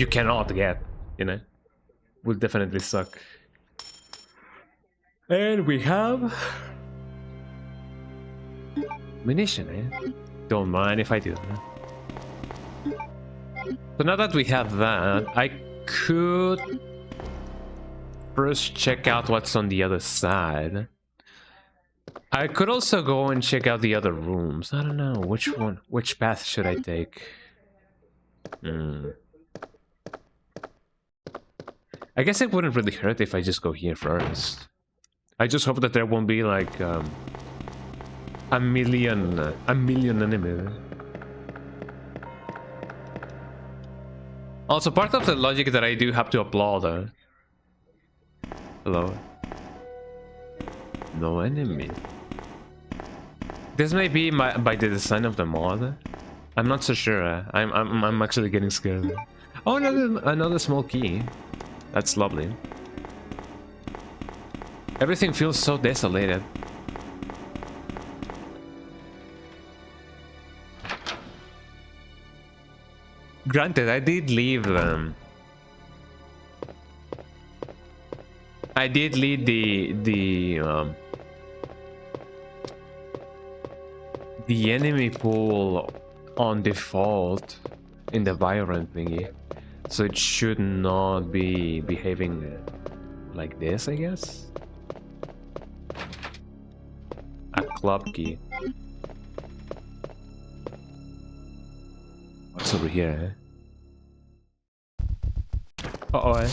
cannot get, you know, will definitely suck. And we have munition, eh? Don't mind if I do. So now that we have that, I could first check out what's on the other side. I could also go and check out the other rooms. I don't know which path should I take. I guess it wouldn't really hurt if I just go here first. I just hope that there won't be like a million enemies. Also, part of the logic that I do have to applaud. Hello. No enemy. This may be by the design of the mod. I'm not so sure. I'm actually getting scared. Oh, another small key. That's lovely. Everything feels so desolated. Granted, I did leave I did leave the enemy pool on default in the Valorant thingy, so it should not be behaving like this, I guess. A club key. What's over here, eh? Uh-oh, eh?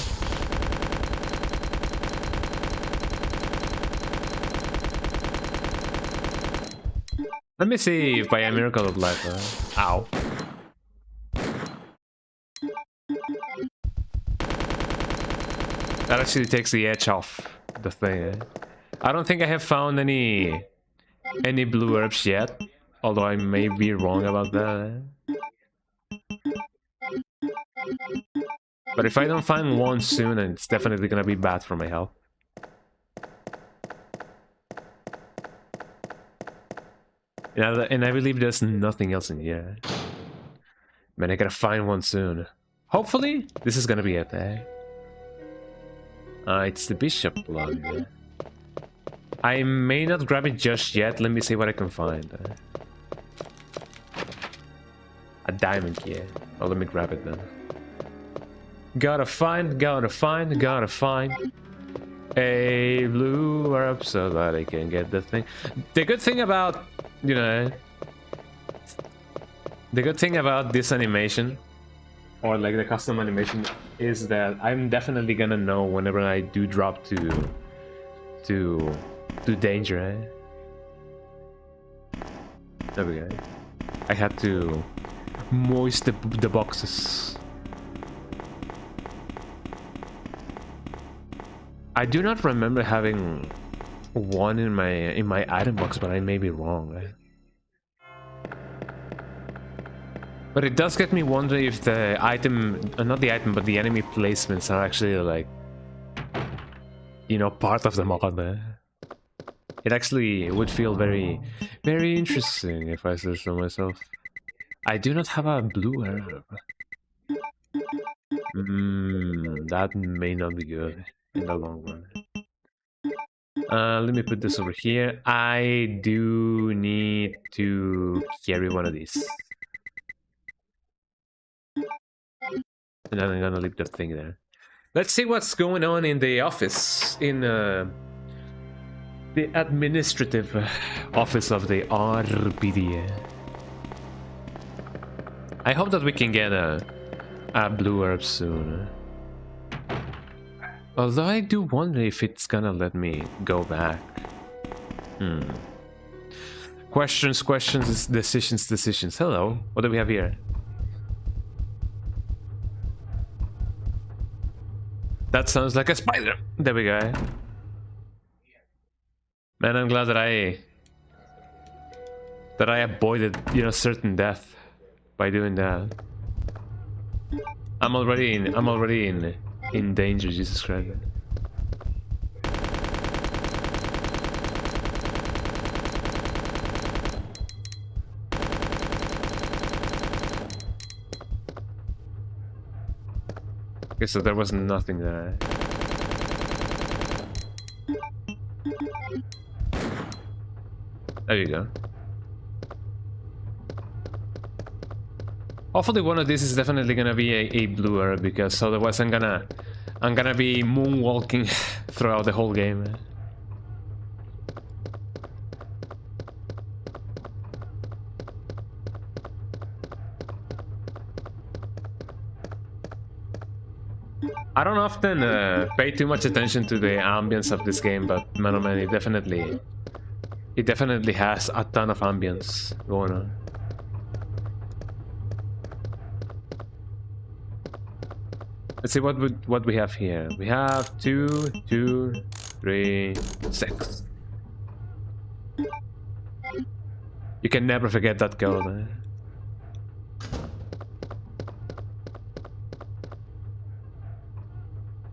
Let me see if by a miracle of life, ow. That actually takes the edge off the thing, eh? I don't think I have found any blue herbs yet, although I may be wrong about that. But if I don't find one soon, then it's definitely gonna be bad for my health. And I believe there's nothing else in here. Man, I gotta find one soon. Hopefully, this is gonna be it, eh? It's the bishop blood, yeah. I may not grab it just yet. Let me see what I can find. A diamond key. Oh, let me grab it then. Gotta find a blue herb so that I can get the thing. The good thing about, you know, the good thing about this animation, or like the custom animation, is that I'm definitely gonna know whenever I do drop to danger, eh? There we go. I had to moist the boxes. I do not remember having one in my item box, but I may be wrong, eh? But it does get me wondering if the item, not the item, but the enemy placements are actually like, you know, part of the mod, eh? It actually would feel very, very interesting if I say so myself. I do not have a blue herb. That may not be good in the long run. Let me put this over here. I do need to carry one of these. And then I'm gonna leave that thing there. Let's see what's going on in the office, in the administrative office of the RPD. I hope that we can get a blue herb soon. Although I do wonder if it's gonna let me go back. Questions, decisions. Hello, what do we have here? That sounds like a spider. There we go. Man, I'm glad that I avoided, you know, certain death by doing that. I'm already in danger, Jesus Christ. Okay, so there was nothing there. There you go. Hopefully one of these is definitely gonna be a blue herb, because otherwise I'm gonna be moonwalking throughout the whole game. I don't often pay too much attention to the ambience of this game, but man oh man, it definitely has a ton of ambience going on. Let's see what we have here. We have 2, 2, 3, 6. You can never forget that code, eh?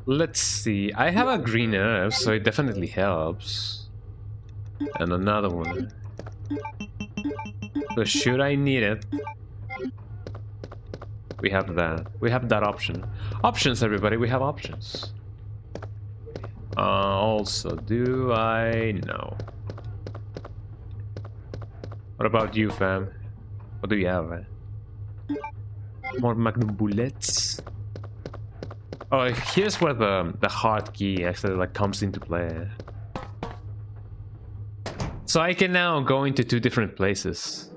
Let's see. I have a green herb, so it definitely helps. And another one. So should I need it? We have that. We have that option. Options, everybody. We have options. Also, do I know? What about you, fam? What do you have? More magnum bullets. Oh, here's where the hard key actually like comes into play. So I can now go into 2 different places.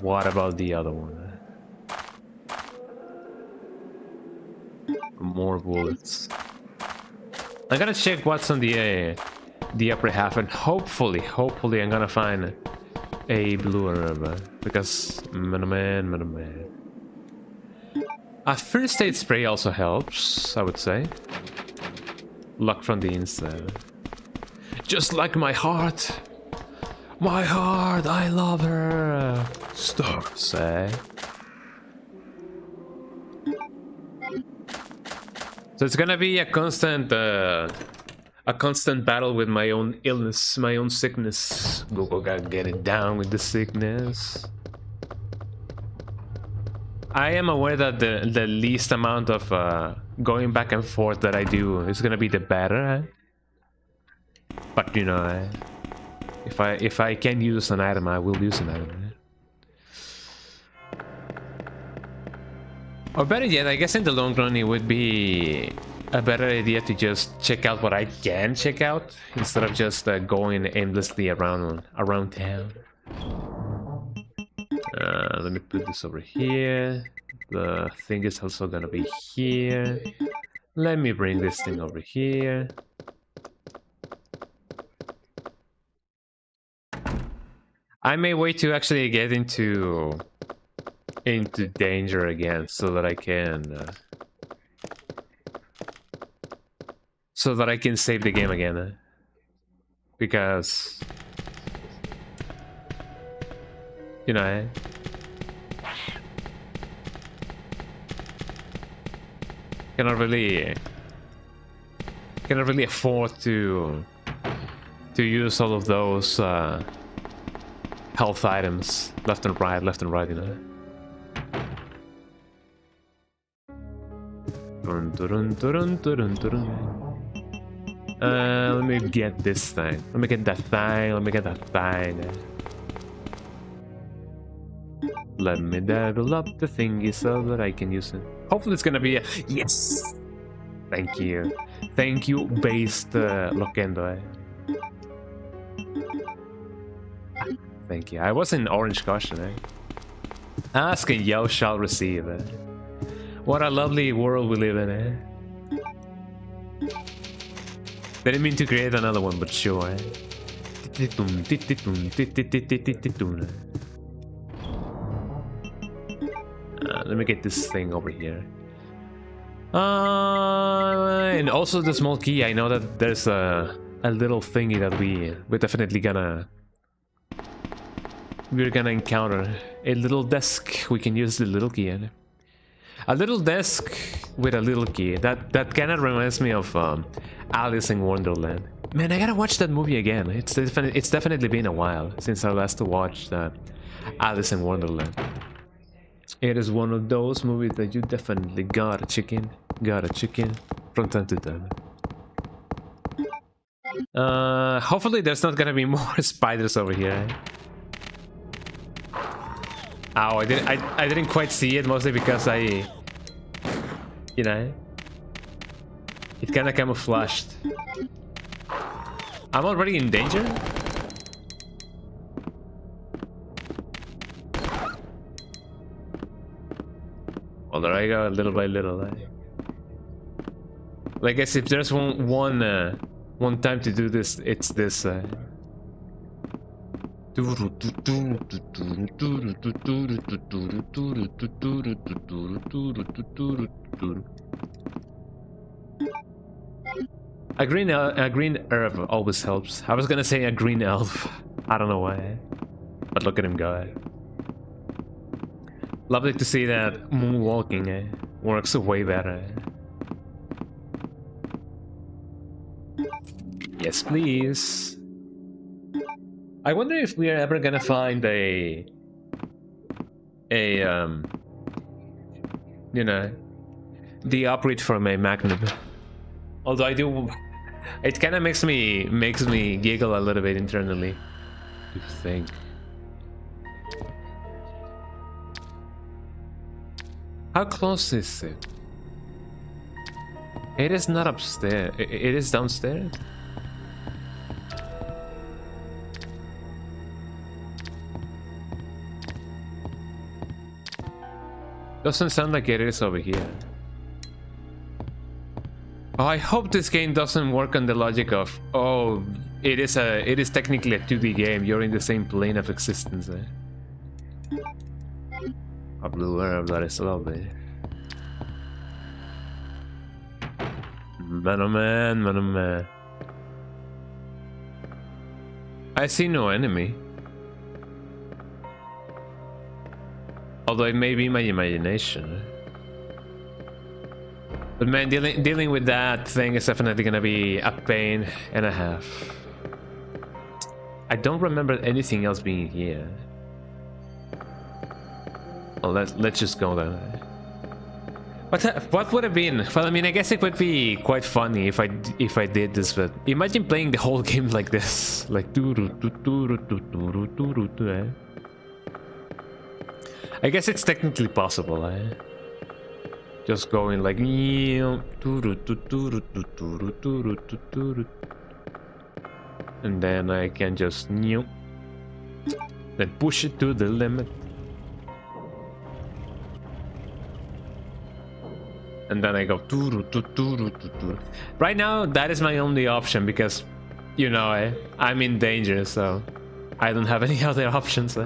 What about the other one? More bullets. I'm gonna check what's on the upper half, and hopefully I'm gonna find a blue herb, because man. A first aid spray also helps, I would say. Luck from the inside. Just like my heart. My heart, I love her. Stop, say. So it's gonna be a constant battle with my own illness, my own sickness. Google gotta get it down with the sickness. I am aware that the least amount of going back and forth that I do is gonna be the better. But you know, if I can use an item, I will use an item. Or better yet, I guess in the long run it would be a better idea to just check out what I can check out instead of just going aimlessly around town. Let me put this over here. The thing is also gonna be here. Let me bring this thing over here. I may wait to actually get into danger again so that I can save the game again, because you know, cannot really afford to use all of those health items left and right, you know. Let me get this thing. Let me get that thing. Let me get that thing. Let me level up the thingy so that I can use it. Hopefully it's gonna be a... Yes! Thank you. Thank you, based Loquendo. Thank you. I was in orange caution. Ask and you shall receive. What a lovely world we live in. Didn't mean to create another one, but sure. Let me get this thing over here. And also the small key. I know that there's a little thingy that we're definitely we're gonna encounter. A little desk. We can use the little key. A little desk with a little key. That kind of reminds me of Alice in Wonderland. Man, I gotta watch that movie again. It's definitely been a while since I last watched Alice in Wonderland. It is one of those movies that you definitely gotta check in from time to time. Hopefully there's not gonna be more spiders over here. Ow, I didn't quite see it, mostly because you know, it kinda camouflaged. I'm already in danger? Well, there I go, little by little. I guess if there's one time to do this, it's this. A green herb always helps. I was gonna say a green elf. I don't know why, but look at him go. Lovely to see that moonwalking works way better. Yes, please. I wonder if we are ever gonna find you know, the upgrade from a magnet. Although I do, it kind of makes me giggle a little bit internally to think. How close is it? It is not upstairs. It is downstairs. Doesn't sound like it is over here. Oh, I hope this game doesn't work on the logic of, oh, it is technically a 2D game. You're in the same plane of existence. A blue herb, that is lovely. Man, oh man, man, oh man. I see no enemy. Although it may be my imagination. But man, dealing with that thing is definitely gonna be a pain and a half. I don't remember anything else being here. Well, let's just go there. What would have been? Well, I mean, I guess it would be quite funny if I did this, but imagine playing the whole game like this, like I guess it's technically possible, just going like and then I can just then push it to the limit. And then I go right now. That is my only option because, you know, I'm in danger, so I don't have any other options.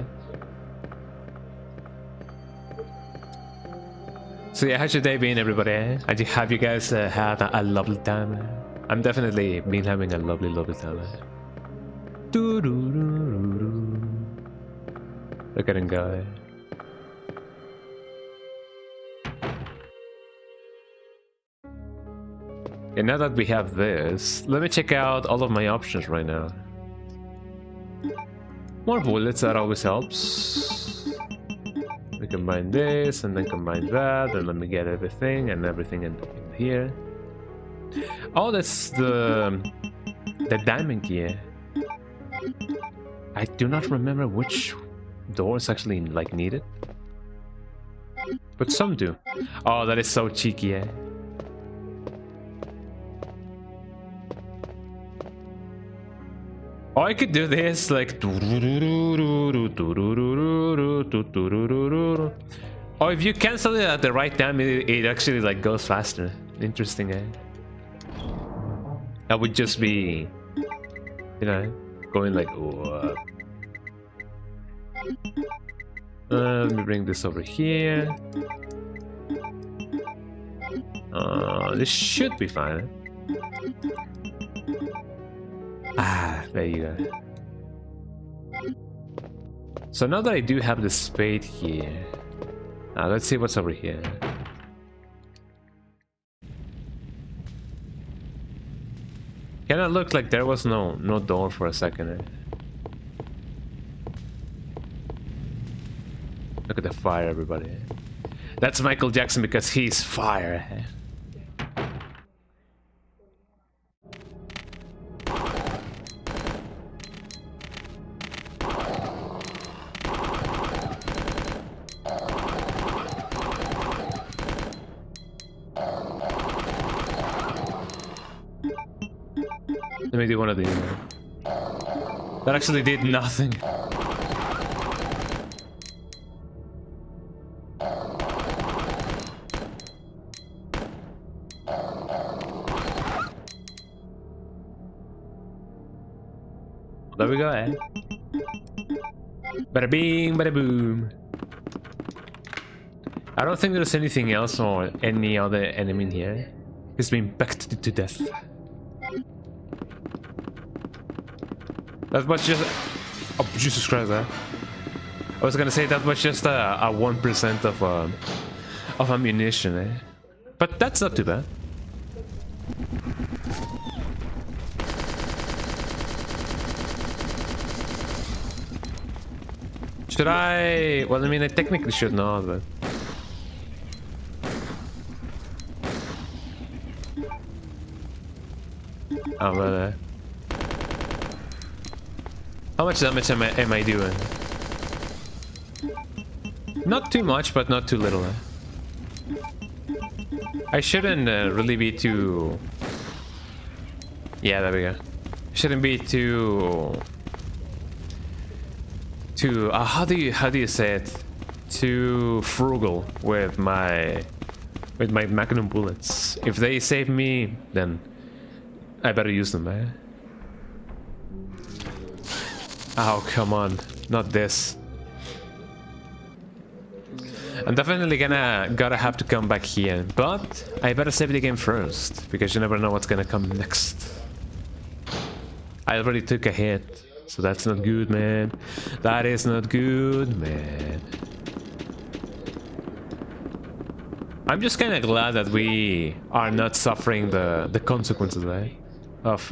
So yeah, how's your day been, everybody? Have you guys had a lovely time? I'm definitely been having a lovely time. Look at him go. And now that we have this, let me check out all of my options right now. More bullets, that always helps. We combine this and then combine that, and let me get everything and everything in here. Oh, that's the diamond key. I do not remember which doors actually like needed, but some do. Oh, that is so cheeky. Oh, I could do this like. Oh, if you cancel it at the right time, it actually like goes faster. Interesting, That would just be, you know, going like. Let me bring this over here. This should be fine. Ah, there you go. So now that I do have the spade here, let's see what's over here. Kinda looked like there was no door for a second. Look at the fire, everybody. That's Michael Jackson because he's fire. Let me do one of these. That actually did nothing. There we go, Bada bing, bada boom. I don't think there's anything else or any other enemy in here. He's been pecked to death. That was just... Oh, Jesus Christ, I was gonna say that was just a 1% of ammunition, But that's not too bad. Should I... Well, I mean, I technically should not, but... Oh, but... How much damage am I doing? Not too much, but not too little. I shouldn't really be too... Yeah, there we go. Shouldn't be too... how do you say it? too frugal with my magnum bullets. If they save me, then I better use them, man. Oh, come on. Not this. I'm definitely gotta have to come back here, but I better save the game first, because you never know what's gonna come next. I already took a hit, so that's not good, man. That is not good, man. I'm just kind of glad that we are not suffering the consequences, right? Of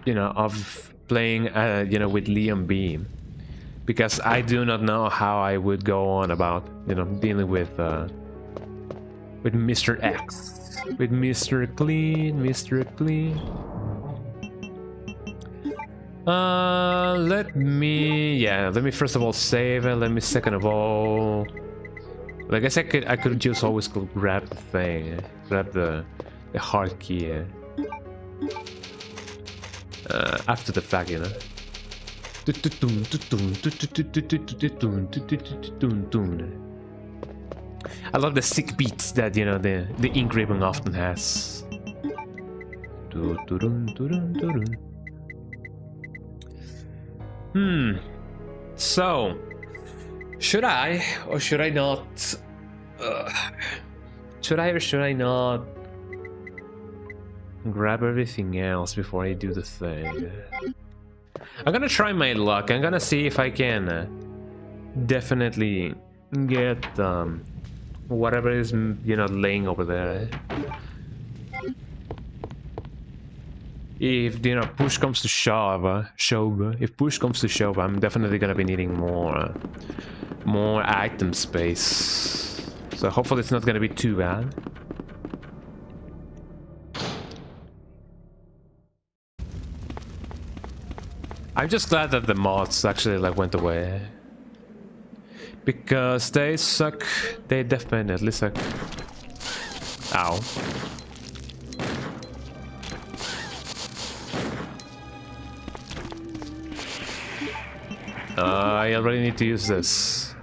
you know, of playing you know, with Liam Beam, because I do not know how I would go on about, you know, dealing with Mr. X, with Mr. Clean. Let me first of all save it. Let me second of all, I guess I could just always go grab the thing, grab the hard key after the fact, you know. I love the sick beats that, you know, the engraving often has. So, should I or should I not? Should I or should I not grab everything else before I do the thing? I'm gonna try my luck. I'm gonna see if I can definitely get whatever is, you know, laying over there. If, you know, push comes to shove, if push comes to shove, I'm definitely gonna be needing more item space. So hopefully it's not gonna be too bad. I'm just glad that the mods actually like went away, because they suck. They definitely suck. Ow. I already need to use this.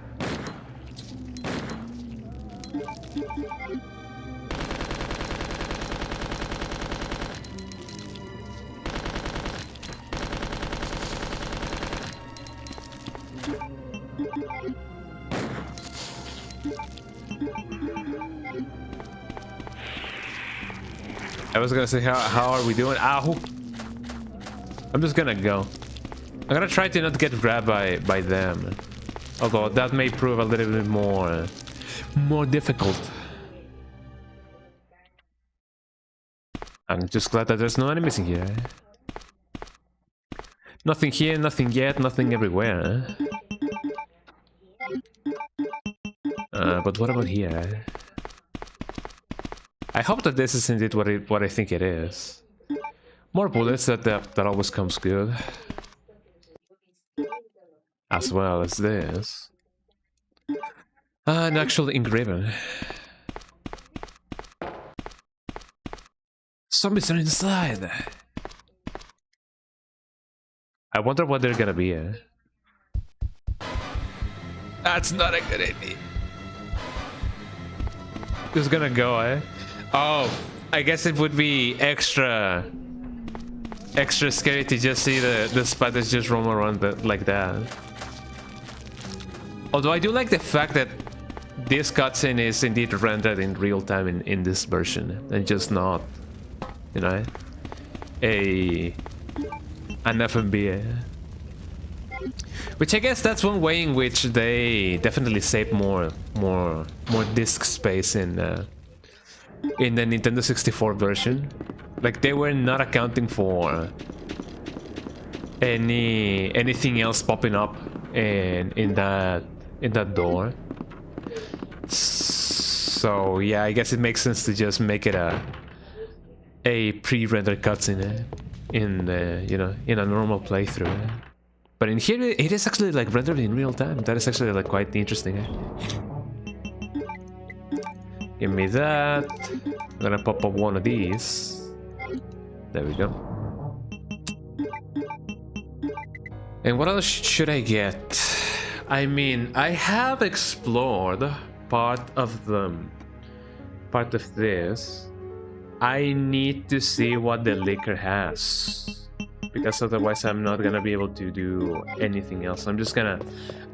I was gonna say, how are we doing? Ow! I'm just gonna go. I'm gonna try to not get grabbed by them, although that may prove a little bit more difficult. I'm just glad that there's no enemies in here. Nothing here, nothing yet, nothing everywhere. But what about here? I hope that this is indeed what I think it is. More bullets, that always comes good. As well as this. An actual engraving. Zombies are inside. I wonder what they're gonna be. That's not a good idea. Just gonna go, eh? Oh, I guess it would be extra scary to just see the spiders just roam around like that. Although I do like the fact that this cutscene is indeed rendered in real time in this version, and just not, you know, an FMV. Which I guess that's one way in which they definitely save more disk space in the Nintendo 64 version. Like, they were not accounting for anything else popping up in that door. So yeah, I guess it makes sense to just make it a pre-rendered cutscene in you know, in a normal playthrough. But in here it is actually like rendered in real time. That is actually like quite interesting. Give me that. I'm gonna pop up one of these. There we go. And what else should I get? I mean, I have explored part of this. I need to see what the liquor has, because otherwise I'm not gonna be able to do anything else. I'm just gonna,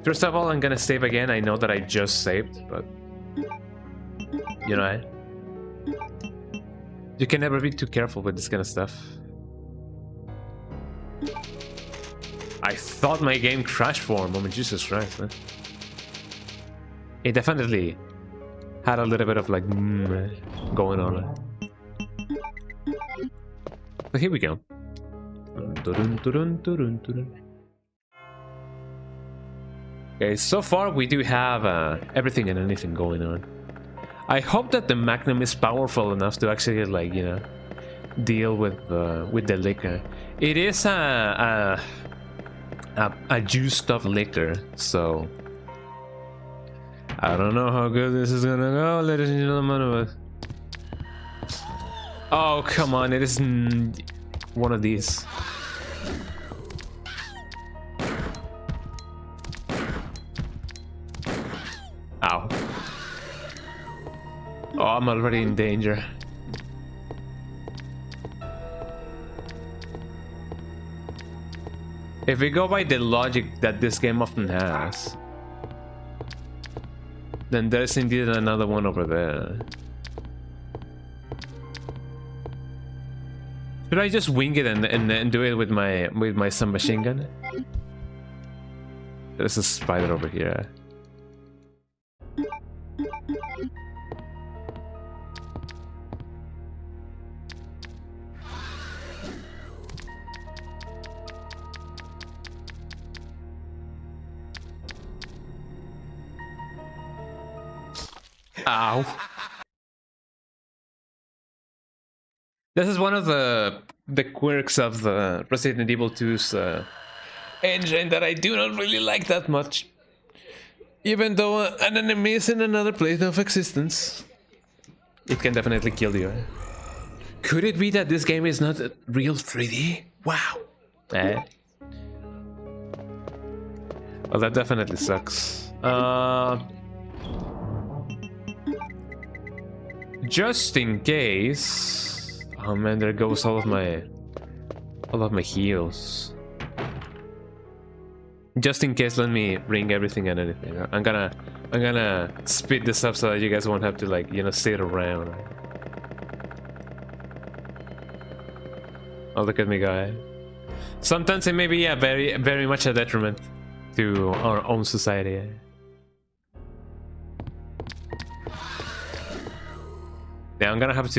first of all, I'm gonna save again. I know that I just saved, but you know, you can never be too careful with this kind of stuff. I thought my game crashed for a moment. Jesus Christ, man. It definitely had a little bit of like going on. But here we go. Okay, so far we do have everything and anything going on. I hope that the Magnum is powerful enough to actually, like, you know, deal with the liquor. It is a juiced up liquor, so I don't know how good this is gonna go, ladies and gentlemen. Oh, come on, it is one of these. Ow. Oh, I'm already in danger. If we go by the logic that this game often has, then there's indeed another one over there. Should I just wing it and do it with my submachine gun? There's a spider over here. Ow. This is one of the quirks of the Resident Evil 2's engine that I do not really like that much. Even though an enemy is in another plane of existence, it can definitely kill you. Could it be that this game is not real 3D? Wow. Well, that definitely sucks. Just in case. Oh man, there goes all of my heals. Just in case, let me bring everything and anything. I'm gonna speed this up so that you guys won't have to, like, you know, sit around. Oh, look at me, guy. Sometimes it may be, yeah, very much a detriment to our own society. Yeah, I'm gonna have to